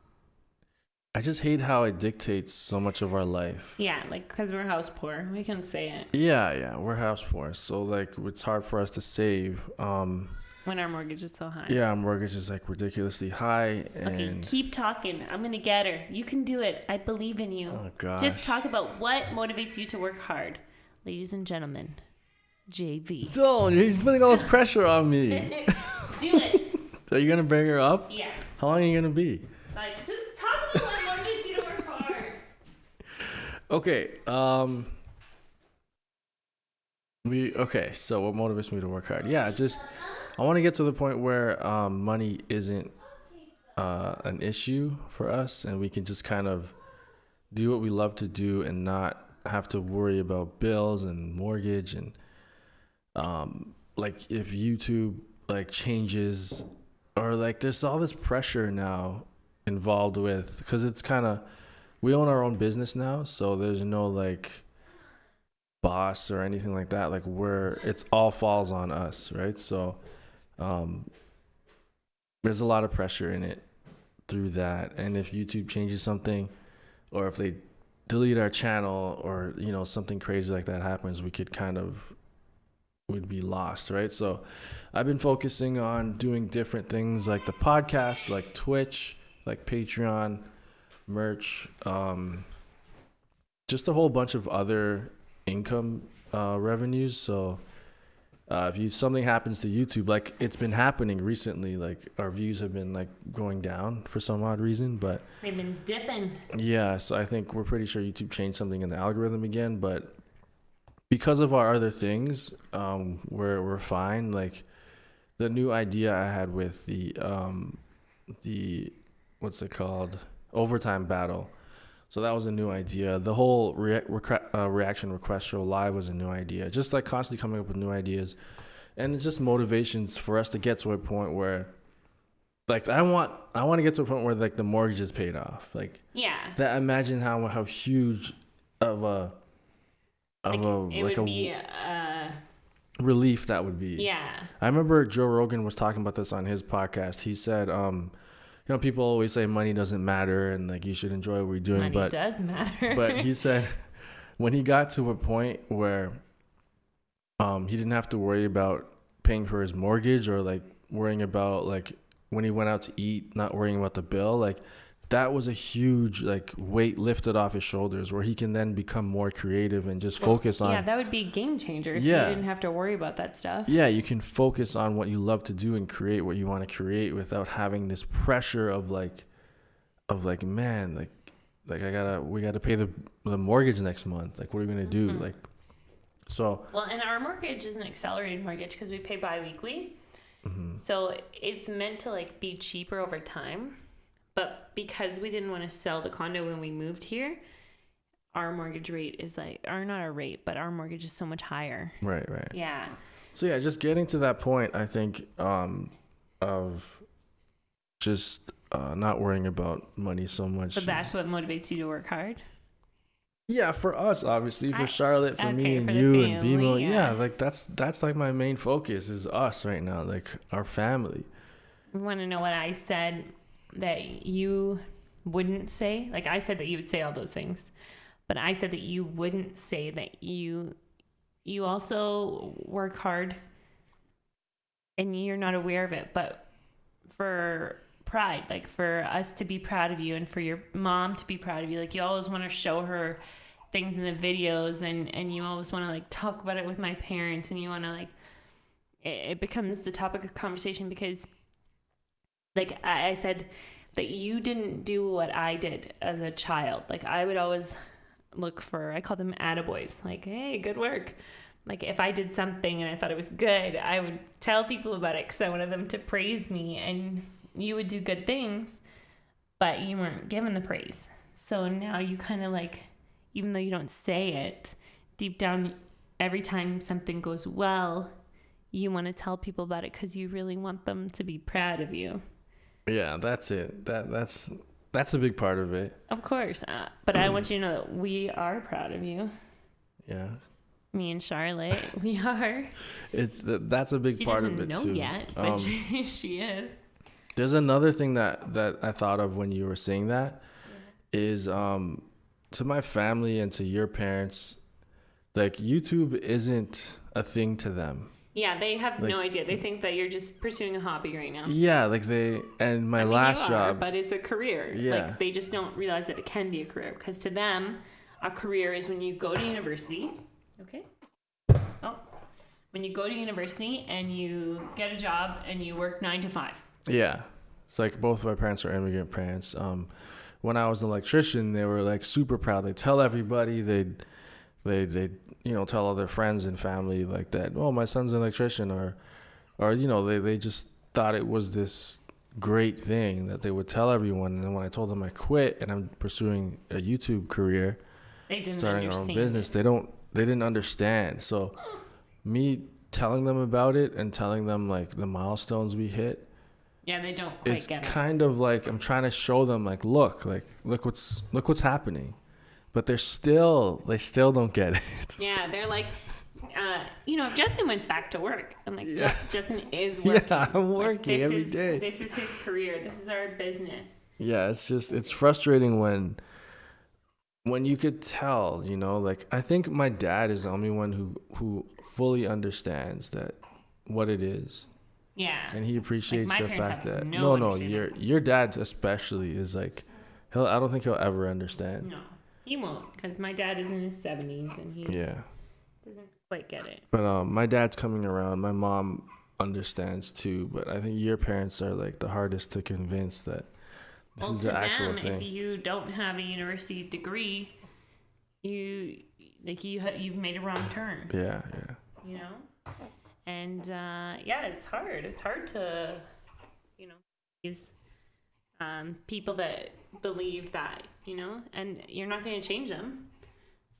I just hate how it dictates so much of our life. Yeah, like because we're house poor. We can say it. Yeah, we're house poor. So like it's hard for us to save. When our mortgage is so high. Yeah, our mortgage is like ridiculously high. Okay, keep talking. I'm going to get her. You can do it. I believe in you. Oh, gosh. Just talk about what motivates you to work hard. Ladies and gentlemen, JV. Don't. You're putting all this pressure on me. Do it. Are you going to bring her up? Yeah. How long are you going to be? Just talk about what Okay. So what motivates me to work hard? Yeah, just I want to get to the point where money isn't an issue for us, and we can just kind of do what we love to do and not have to worry about bills and mortgage and like if YouTube like changes or like there's all this pressure now involved with, because it's kind of, we own our own business now, so there's no like boss or anything like that, like it's all falls on us, right? So there's a lot of pressure in it through that, and if YouTube changes something or if they delete our channel or something crazy like that happens, we'd be lost, right? So I've been focusing on doing different things like the podcast, like Twitch, like Patreon, merch, just a whole bunch of other income revenues. So if something happens to YouTube, like it's been happening recently, like our views have been like going down for some odd reason, but they've been dipping. Yeah, so I think we're pretty sure YouTube changed something in the algorithm again, but because of our other things, we're fine. Like the new idea I had with the what's it called, overtime battle. So that was a new idea. The whole reaction request show live was a new idea. Just like constantly coming up with new ideas, and it's just motivations for us to get to a point where, like, I want to get to a point where like the mortgage is paid off. Like, yeah. That imagine how huge of a relief that would be. Yeah. I remember Joe Rogan was talking about this on his podcast. He said, people always say money doesn't matter and like you should enjoy what we're doing. Money does matter. But he said when he got to a point where he didn't have to worry about paying for his mortgage or like worrying about like when he went out to eat, not worrying about the bill, like that was a huge like weight lifted off his shoulders where he can then become more creative and just focus on. Yeah, that would be a game changer if you didn't have to worry about that stuff. Yeah, you can focus on what you love to do and create what you want to create without having this pressure of man, we gotta pay the mortgage next month. Like, what are we gonna do? Mm-hmm. Like, so. Well, and our mortgage is an accelerated mortgage because we pay bi-weekly. Mm-hmm. So it's meant to like be cheaper over time. But because we didn't want to sell the condo when we moved here, our mortgage rate is our mortgage is so much higher. Right. Yeah. So yeah, just getting to that point, I think, of just not worrying about money so much. So that's what motivates you to work hard? Yeah, for us, obviously, for Charlotte, for me and you and BMO. Yeah, like that's like my main focus is us right now, like our family. You want to know what I said that you wouldn't say? Like I said that you would say all those things, but I said that you wouldn't say that you also work hard and you're not aware of it, but for pride, like for us to be proud of you and for your mom to be proud of you, like you always want to show her things in the videos and you always want to like talk about it with my parents and you want to like it becomes the topic of conversation because like I said that you didn't do what I did as a child. Like I would always look for, I call them attaboys, like, hey, good work. Like if I did something and I thought it was good, I would tell people about it because I wanted them to praise me, and you would do good things, but you weren't given the praise. So now you kind of like, even though you don't say it, deep down, every time something goes well, you want to tell people about it because you really want them to be proud of you. Yeah, that's it. That's a big part of it. Of course. But I want you to know that we are proud of you. Yeah. Me and Charlotte, we are. That's a big part of it too. She doesn't know yet, but she is. There's another thing that I thought of when you were saying that is to my family and to your parents, like YouTube isn't a thing to them. Yeah, they have no idea. They think that you're just pursuing a hobby right now. Yeah, like last job. But it's a career. Yeah. Like they just don't realize that it can be a career because to them, a career is when you go to university. Okay. When you go to university and you get a job and you work 9 to 5. Yeah. It's like both of our parents are immigrant parents. when I was an electrician, they were like super proud. They tell everybody, they tell all their friends and family like that. Oh, my son's an electrician, or they just thought it was this great thing that they would tell everyone. And then when I told them I quit and I'm pursuing a YouTube career, starting our own business, they didn't understand. So me telling them about it and telling them like the milestones we hit, they don't quite get it. It's kind of like I'm trying to show them like look what's happening, but they still don't get it. Yeah, they're like, if Justin went back to work, I'm like, Justin is working. Yeah, I'm working every day. This is his career. This is our business. Yeah, it's frustrating when you could tell, like I think my dad is the only one who fully understands that what it is. Yeah. And he appreciates like the fact that your dad especially is like I don't think he'll ever understand. No, he won't, because my dad is in his 70s and he doesn't quite get it. But my dad's coming around. My mom understands too, but I think your parents are like the hardest to convince that this is the actual thing. If you don't have a university degree, you've made a wrong turn. Yeah. And it's hard. It's hard to, these people that believe that, and you're not going to change them.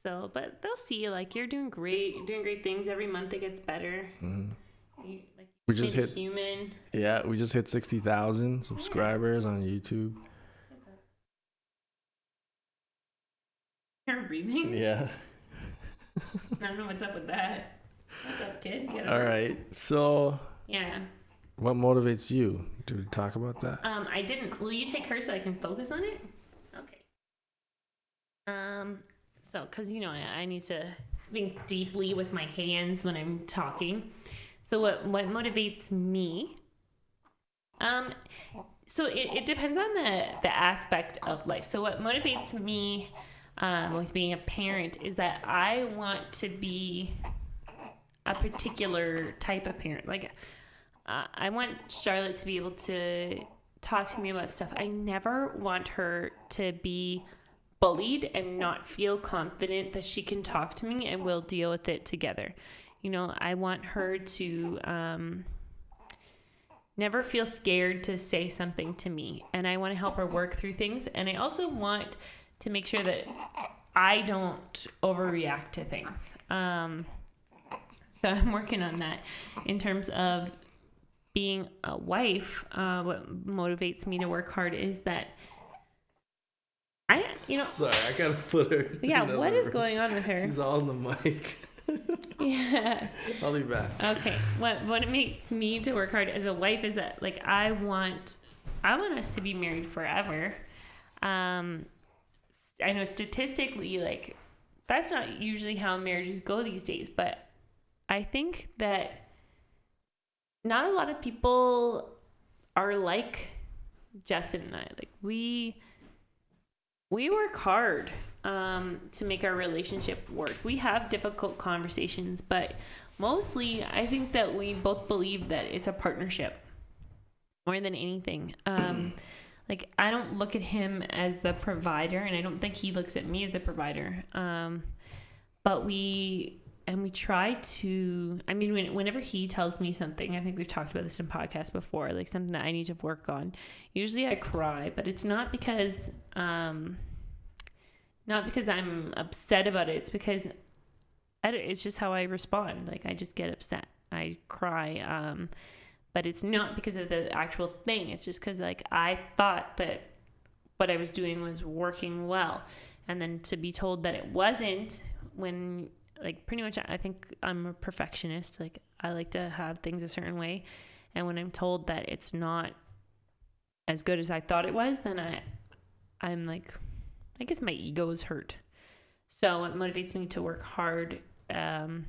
So, but they'll see, like, you're doing great things. Every month it gets better. Mm-hmm. We just hit human. Yeah, we just hit 60,000 subscribers on YouTube. You're breathing? Yeah. I don't know what's up with that. What's up, kid? All right. So. Yeah. What motivates you? Did we talk about that? I didn't. Will you take her so I can focus on it? Okay. So, because, I need to think deeply with my hands when I'm talking. So what motivates me? So it depends on the aspect of life. So what motivates me with being a parent is that I want to be a particular type of parent. Like, I want Charlotte to be able to talk to me about stuff. I never want her to be bullied and not feel confident that she can talk to me and we'll deal with it together. I want her to never feel scared to say something to me. And I want to help her work through things. And I also want to make sure that I don't overreact to things. So I'm working on that in terms of being a wife. What motivates me to work hard is that Sorry, I gotta put her. Yeah, what is going on with her? She's all on the mic. Yeah. I'll be back. Okay. What it makes me to work hard as a wife is that, like, I want us to be married forever. I know statistically, like, that's not usually how marriages go these days, but I think that not a lot of people are like Justin and I. Like, we work hard to make our relationship work. We have difficult conversations, but mostly I think that we both believe that it's a partnership more than anything. Like, I don't look at him as the provider, and I don't think he looks at me as a provider. But we try to, whenever he tells me something, I think we've talked about this in podcasts before, like something that I need to work on, usually I cry, but it's not because I'm upset about it. It's because it's just how I respond. Like, I just get upset. I cry. But it's not because of the actual thing. It's just because, like, I thought that what I was doing was working well. And then to be told that it wasn't, when, like, pretty much I think I'm a perfectionist. Like, I like to have things a certain way. And when I'm told that it's not as good as I thought it was, then I'm like, I guess my ego is hurt. So what motivates me to work hard in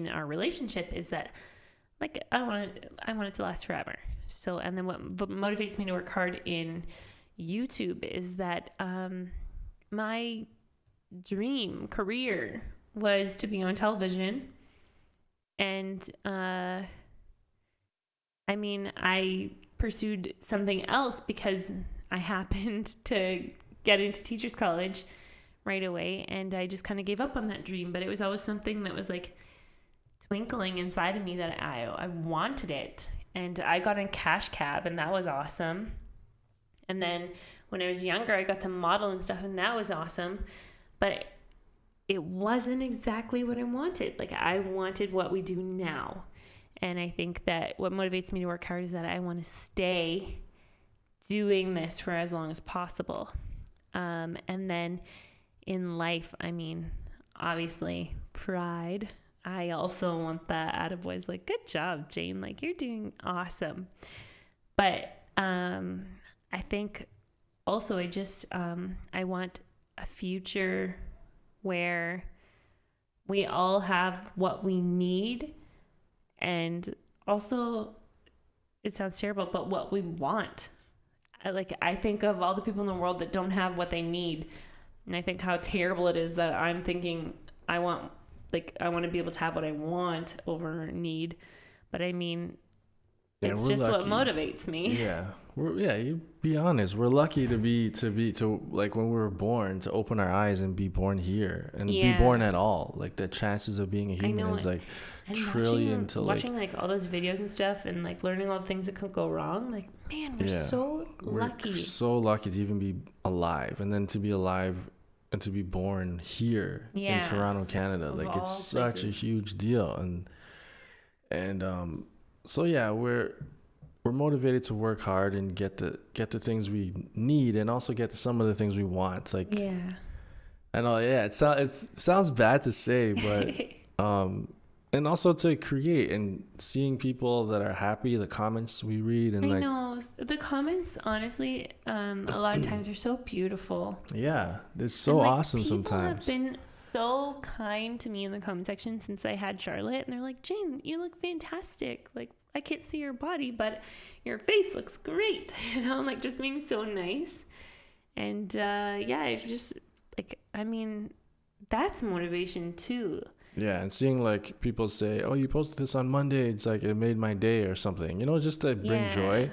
our relationship is that, like, I want it to last forever. So, and then what motivates me to work hard in YouTube is that my dream career was to be on television. And I pursued something else because I happened to get into teachers college right away, and I just kind of gave up on that dream. But it was always something that was like twinkling inside of me that I wanted it. And I got in cash cab, and that was awesome. And then when I was younger, I got to model and stuff, and that was awesome. But it wasn't exactly what I wanted. Like, I wanted what we do now. And I think that what motivates me to work hard is that I want to stay doing this for as long as possible. And then in life, I mean, obviously pride. I also want that attaboys, like, good job, Jane. Like, you're doing awesome. But I think also I want a future where we all have what we need, and also, it sounds terrible, but what we want. I think of all the people in the world that don't have what they need, and I think how terrible it is that I'm thinking I want to be able to have what I want over need. But I mean, it's just lucky. What motivates me. Yeah. You be honest. We're lucky to like when we were born, to open our eyes and be born here and be born at all. Like, the chances of being a human is like trillion to watching like all those videos and stuff, and like learning all the things that could go wrong. Like, man, we're so lucky. We're so lucky to even be alive, and then to be alive and to be born here in Toronto, Canada. Like, it's such a huge deal. And so yeah, we're motivated to work hard and get the things we need, and also get to some of the things we want. Like, I know, it sounds bad to say, but and also to create, and seeing people that are happy, the comments we read, and I know the comments, honestly, a lot of times are so beautiful. Yeah, it's so awesome. Sometimes people have been so kind to me in the comment section since I had Charlotte, and they're like, Jane, you look fantastic. Like, I can't see your body, but your face looks great. You know, like, just being so nice. And I just, like, I mean, that's motivation too. Yeah, and seeing like people say, "Oh, you posted this on Monday. It's like it made my day," or something. You know, just to bring joy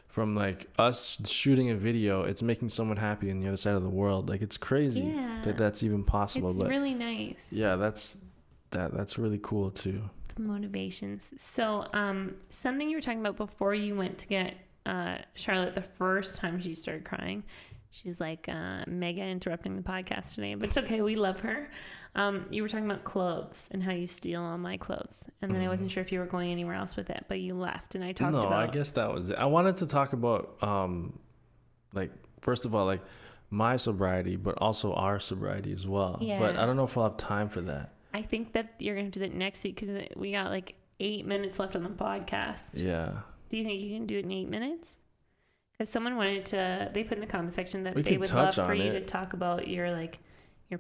from like us shooting a video. It's making someone happy on the other side of the world. Like, it's crazy that that's even possible. It's really nice. Yeah, that's really cool too. The motivations. So, something you were talking about before you went to get Charlotte the first time she started crying. She's like mega interrupting the podcast today, but it's okay. We love her. You were talking about clothes and how you steal all my clothes. And then I wasn't sure if you were going anywhere else with it, but you left, and I talked about... No, I guess that was it. I wanted to talk about, like, first of all, like, my sobriety, but also our sobriety as well. Yeah. But I don't know if I'll have time for that. I think that you're going to do that next week, because we got like 8 minutes left on the podcast. Yeah. Do you think you can do it in 8 minutes? Because someone they put in the comment section that they would love for you to talk about your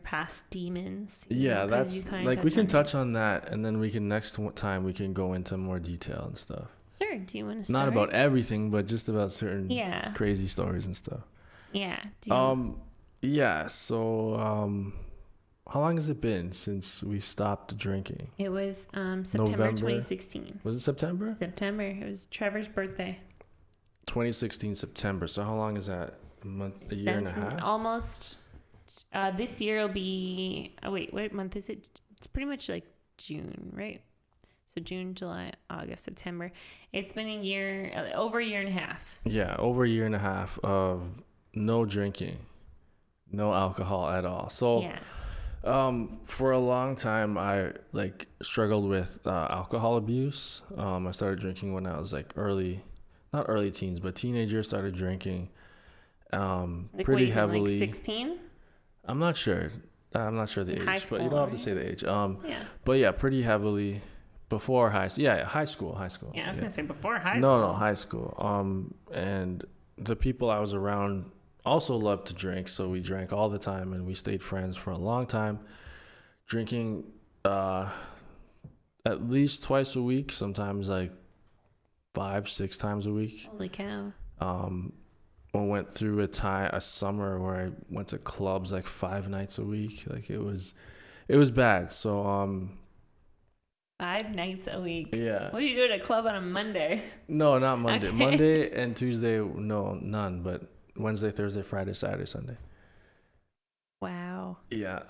past demons. Yeah, that's like, we can touch on that, and then we can next time we can go into more detail and stuff. Sure. Do you want to start? Not about everything, but just about certain crazy stories and stuff. Yeah. So how long has it been since we stopped drinking? It was September 2016. Was it September? September. It was Trevor's birthday. 2016 September. So how long is that? A year and a half? Almost. This year will be... Oh, wait, what month is it? It's pretty much like June, right? So June, July, August, September. It's been over a year and a half. Yeah, over a year and a half of no drinking, no alcohol at all. So for a long time, I like struggled with alcohol abuse. I started drinking when I was like not early teens, but teenager. Started drinking pretty heavily. Like 16? I'm not sure the age, but you don't have to say the age. But yeah, pretty heavily before high school. Yeah, high school. Yeah, I was gonna say before high school. No, high school. And the people I was around also loved to drink, so we drank all the time, and we stayed friends for a long time, drinking at least twice a week, sometimes like 5-6 times a week. Holy cow. I went through a summer where I went to clubs like 5 nights a week. Like, it was bad. So 5 nights a week. Yeah. What do you do at a club on a Monday? No, not Monday. Okay. Monday and Tuesday, no, none. But Wednesday, Thursday, Friday, Saturday, Sunday. Wow. Yeah.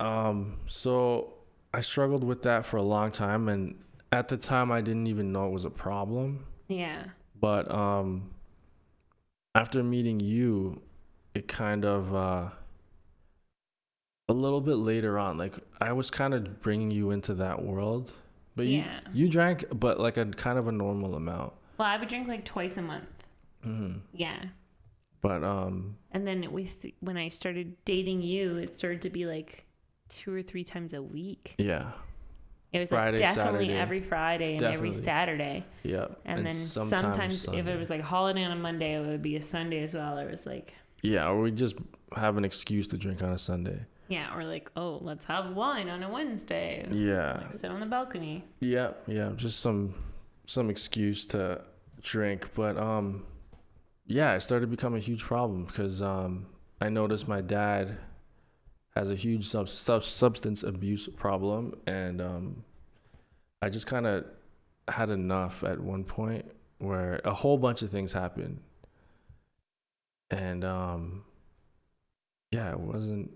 So I struggled with that for a long time, and at the time I didn't even know it was a problem. Yeah. But after meeting you, it kind of a little bit later on, like I was kind of bringing you into that world, but you drank, but like a kind of a normal amount. Well, I would drink like twice a month. Mm-hmm. Yeah. But and then when I started dating you, it started to be like 2 or 3 times a week. Yeah. It was Friday, like definitely Saturday. every Friday and every Saturday. Yeah. And then sometimes if it was like a holiday on a Monday, it would be a Sunday as well. It was like. Yeah, or we just have an excuse to drink on a Sunday. Yeah, or like, oh, let's have wine on a Wednesday. Yeah. Like sit on the balcony. Yeah, just some excuse to drink. But yeah, it started to become a huge problem because I noticed my dad has a huge substance abuse problem, and I just kind of had enough at one point where a whole bunch of things happened, and yeah, it wasn't.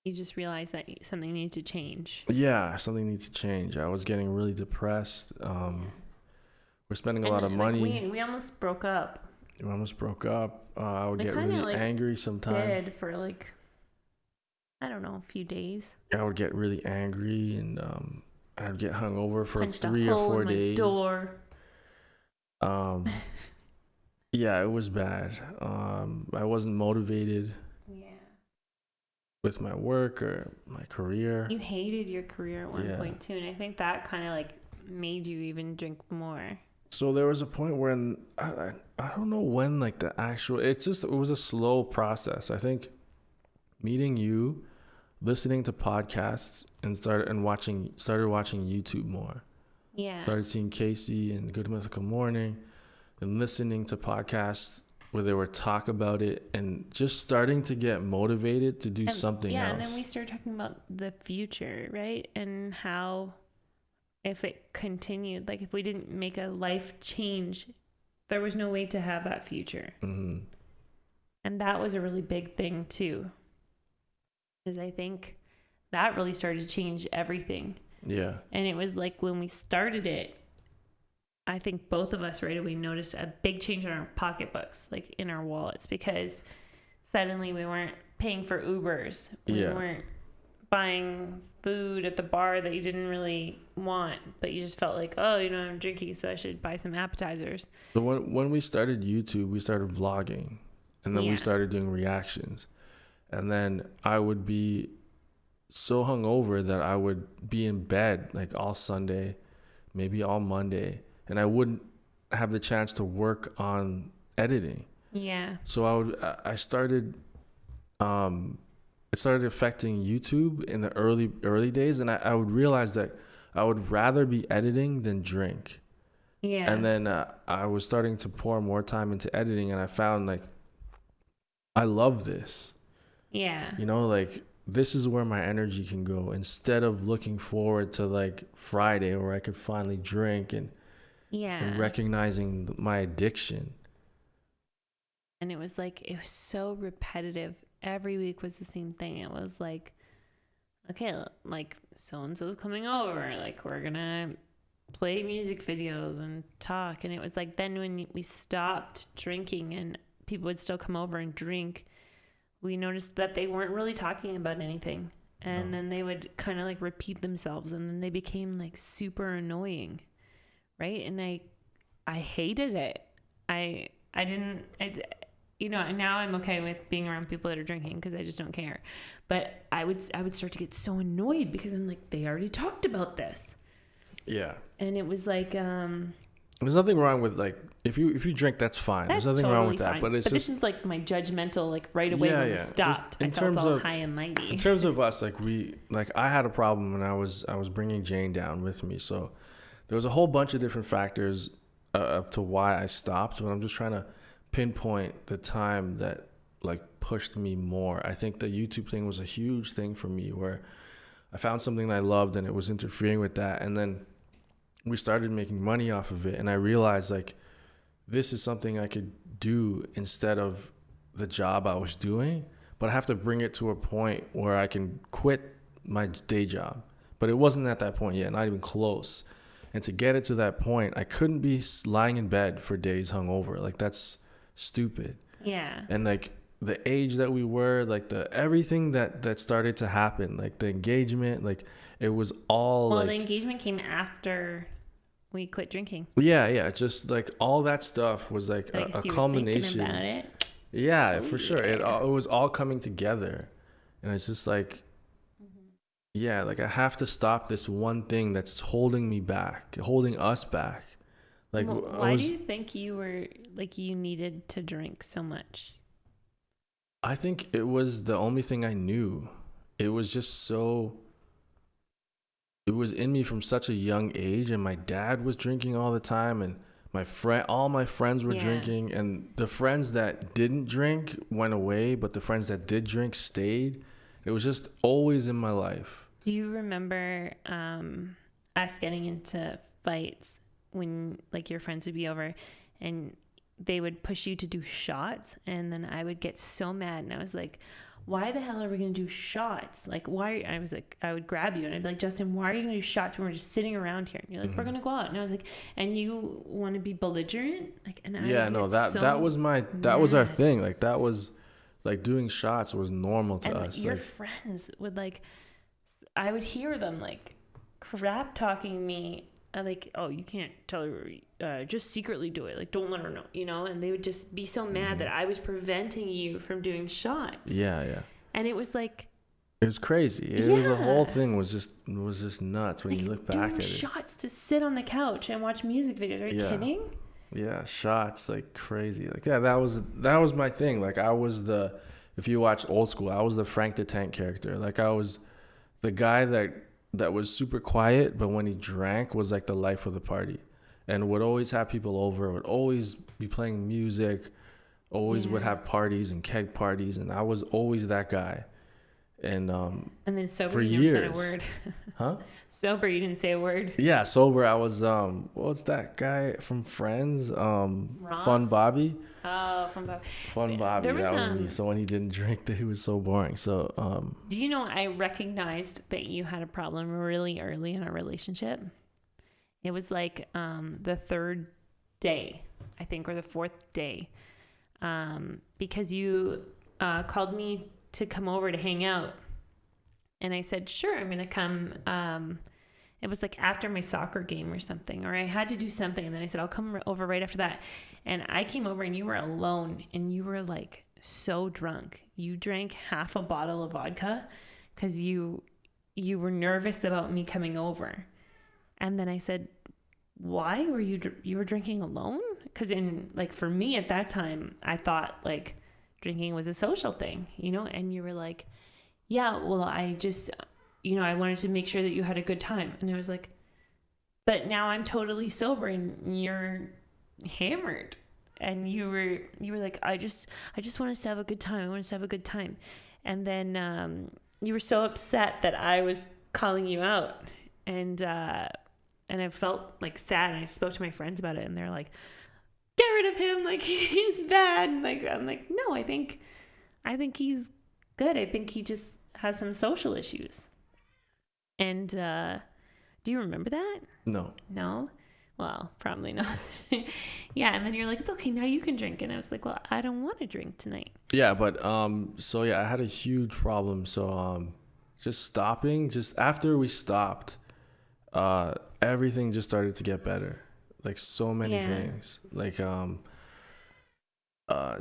You just realized that something needed to change. Yeah, something needs to change. I was getting really depressed. We're spending a lot of money. We almost broke up. We almost broke up. I would get really angry sometimes. Did for like, I don't know, a few days. I would get really angry, and I would get hungover for Punched 3 or 4 days. Door. Yeah, it was bad. I wasn't motivated. Yeah. With my work or my career. You hated your career at one point too, and I think that kind of like made you even drink more. So there was a point when I don't know when, like the actual, it was a slow process. I think meeting you, listening to podcasts, and started watching YouTube more. Yeah. Started seeing Casey and Good Mythical Morning, and listening to podcasts where they were talk about it, and just starting to get motivated to do something else. Yeah, and then we started talking about the future, right? And how if it continued, like if we didn't make a life change, there was no way to have that future. Mm-hmm. And that was a really big thing too. Because I think that really started to change everything. Yeah. And it was like when we started it, I think both of us right away noticed a big change in our pocketbooks, like in our wallets, because suddenly we weren't paying for Ubers. We weren't buying food at the bar that you didn't really want, but you just felt like, oh, you know, I'm drinking, so I should buy some appetizers. So when we started YouTube, we started vlogging, and then we started doing reactions. And then I would be so hungover that I would be in bed like all Sunday, maybe all Monday, and I wouldn't have the chance to work on editing. Yeah. So it started affecting YouTube in the early days, and I would realize that I would rather be editing than drink. Yeah. And then I was starting to pour more time into editing, and I found like I love this. Yeah. You know, like this is where my energy can go instead of looking forward to like Friday where I could finally drink and recognizing my addiction. And it was so repetitive. Every week was the same thing. It was like, okay, like so-and-so's coming over. Like we're going to play music videos and talk. And it was like then when we stopped drinking and people would still come over and drink, we noticed that they weren't really talking about anything. And then they would kind of like repeat themselves, and then they became like super annoying. Right. And I hated it. You know, now I'm okay with being around people that are drinking because I just don't care. But I would start to get so annoyed because I'm like, they already talked about this. Yeah. And it was like, there's nothing wrong with like if you drink, that's fine. There's nothing wrong with that. But this is like my judgmental, like right away when we stopped. I felt all high and mighty. In terms of us, I had a problem, and I was bringing Jane down with me. So there was a whole bunch of different factors to why I stopped. But I'm just trying to pinpoint the time that like pushed me more. I think the YouTube thing was a huge thing for me, where I found something that I loved and it was interfering with that, and then we started making money off of it, and I realized like this is something I could do instead of the job I was doing, but I have to bring it to a point where I can quit my day job. But it wasn't at that point yet, not even close. And to get it to that point, I couldn't be lying in bed for days hungover. Like, that's stupid. Yeah. And like the age that we were, like the everything that started to happen, like the engagement, like it was all the engagement came after we quit drinking. Yeah, just like all that stuff was like a culmination. About it. Yeah, for sure. It was all coming together, and it's just like, yeah, like I have to stop this one thing that's holding me back, holding us back. Like, why do you think you were like you needed to drink so much? I think it was the only thing I knew. It was just so. It was in me from such a young age, and my dad was drinking all the time, and all my friends were drinking, and the friends that didn't drink went away, but the friends that did drink stayed. It was just always in my life. Do you remember us getting into fights when like your friends would be over and they would push you to do shots, and then I would get so mad, and I was like, why the hell are we going to do shots? Like, why? I was like, I would grab you and I'd be like, Justin, why are you going to do shots when we're just sitting around here? And you're like, we're going to go out. And I was like, and you want to be belligerent? Like, and that was our thing. Like, that was like doing shots was normal to us. Your friends would like, I would hear them like crap talking me. Like, oh, you can't tell her, just secretly do it. Like, don't let her know, you know? And they would just be so mad that I was preventing you from doing shots. Yeah. And it was like... It was crazy. It was the whole thing was just nuts when you look back at it. Shots to sit on the couch and watch music videos. Are you kidding? Yeah, shots like crazy. Like, yeah, that was my thing. Like, I was if you watch Old School, I was the Frank the Tank character. Like, I was the guy that was super quiet, but when he drank was like the life of the party, and would always have people over, would always be playing music, always would have parties and keg parties, and I was always that guy. And then sober, for you years, never said a word. Huh? Sober, you didn't say a word. Yeah, sober, I was what's that guy from Friends? Fun Bobby. Oh, Fun Bobby. Fun Bobby. That was me. So when he didn't drink, he was so boring. So do you know I recognized that you had a problem really early in our relationship? It was like the third day, I think, or the fourth day, because you called me to come over to hang out, and I said, sure, I'm gonna come. It was like after my soccer game or something, or I had to do something, and then I said, I'll come over right after that. And I came over, and you were alone, and you were like so drunk. You drank half a bottle of vodka because you were nervous about me coming over. And then I said, why were you were drinking alone? Because for me at that time, I thought like drinking was a social thing, you know? And you were like, yeah, well, I just, I wanted to make sure that you had a good time. And I was like, but now I'm totally sober and you're hammered. And you were like, I just want us to have a good time. I want us to have a good time. And then you were so upset that I was calling you out. And I felt like sad. And I spoke to my friends about it, and they're like, get rid of him, like he's bad. And like, I'm like, no, I think he's good. I think he just has some social issues. And do you remember that? No? Well, probably not. Yeah, and then you're like, it's okay, now you can drink. And I was like, well, I don't want to drink tonight. Yeah, but so yeah, I had a huge problem. So just after we stopped, everything just started to get better. Like so many things. Like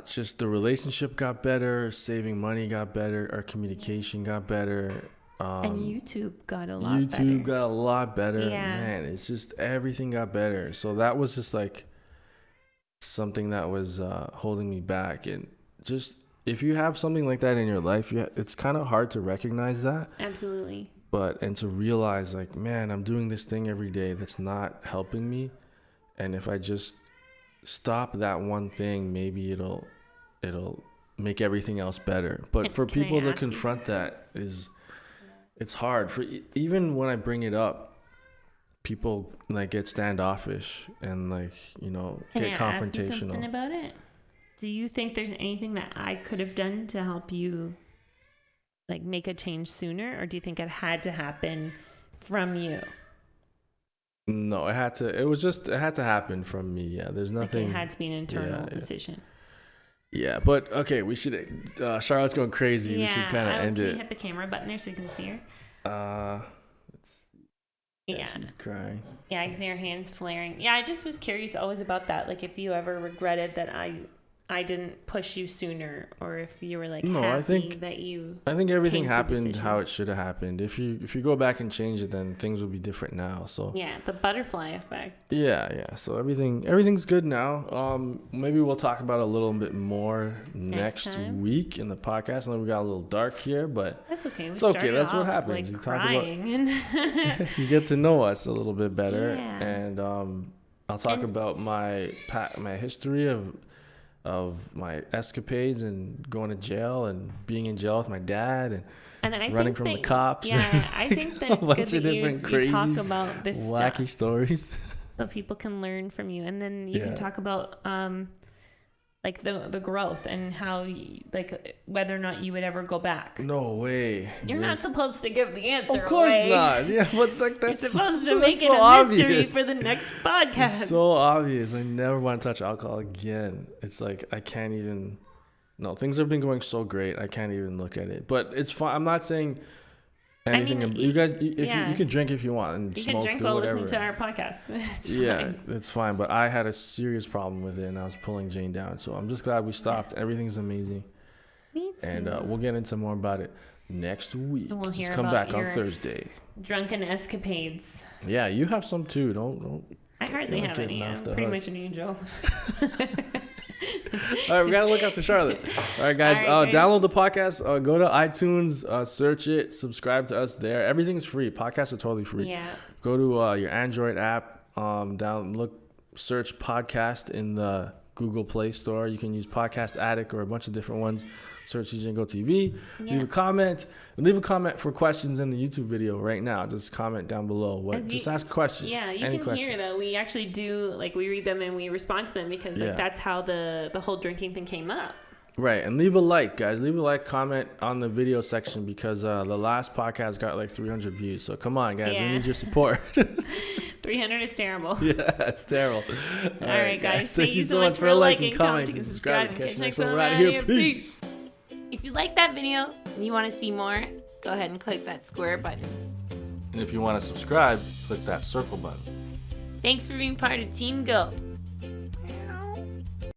just the relationship got better, saving money got better, our communication got better. And YouTube got a lot better. Yeah. Man, it's just everything got better. So that was just like something that was holding me back. And just if you have something like that in your life, it's kind of hard to recognize that. Absolutely. And to realize like, man, I'm doing this thing every day that's not helping me. And if I just stop that one thing, maybe it'll make everything else better. But for people to confront that it's hard. For even when I bring it up, people like get standoffish and like, get confrontational. Ask you something about it? do you think there's anything that I could have done to help you like make a change sooner, or do you think it had to happen from you? No, it had to happen from me. Yeah, there's nothing. Like it had to be an internal decision. Yeah, but okay, we should. Charlotte's going crazy. Yeah, we should kind of end it. Can you hit the camera button there so you can see her? Yeah, she's crying. Yeah, I can see her hands flaring. Yeah, I just was curious always about that. Like, if you ever regretted that I didn't push you sooner, or if you were like I think everything happened how it should have happened. If you go back and change it, then things will be different now. So yeah, the butterfly effect. Yeah. So everything's good now. Maybe we'll talk about it a little bit more next week in the podcast. I know we got a little dark here, but that's okay. It's okay. That's what happens. You talk about you get to know us a little bit better, and I'll talk about my history of my escapades and going to jail and being in jail with my dad and running from the cops. Yeah, I think that it's good that you talk about this wacky stories. So people can learn from you. And then you can talk about like the growth and how like whether or not you would ever go back. No way. You're not supposed to give the answer. Of course away. not. Yeah, but like that's you're supposed to make it so a mystery for the next podcast. It's so obvious. I never want to touch alcohol again. It's like I can't even. No, things have been going so great. I can't even look at it. But it's fine. I'm not saying anything. I mean, you guys, you can drink if you want and smoke. You can drink while listening to our podcast. It's fine. It's fine. But I had a serious problem with it, and I was pulling Jane down. So I'm just glad we stopped. Everything's amazing. Me too. And we'll get into more about it next week. We'll just come back on Thursday. Drunken escapades. Yeah, you have some too. Don't. I hardly have any. I'm pretty much an angel. All right, we gotta look after Charlotte. All right, guys. Download the podcast. Go to iTunes. Search it. Subscribe to us there. Everything's free. Podcasts are totally free. Yeah. Go to your Android app. Search podcast in the Google Play Store. You can use Podcast Addict or a bunch of different ones. Search CJ and Go TV. Leave a comment. Leave a comment for questions in the YouTube video right now. Just comment down below. Just ask a question. Yeah, you can hear that we actually do, like, we read them and we respond to them because that's how the whole drinking thing came up. Right, and leave a like, guys. Leave a like, comment on the video section because the last podcast got like 300 views. So come on, guys. We need your support. 300 is terrible. Yeah, it's terrible. All right, guys. Thank you so much for liking, commenting, and subscribing. Catch you next one right here. Peace. If you like that video and you want to see more, go ahead and click that square button. And if you want to subscribe, click that circle button. Thanks for being part of Team Go.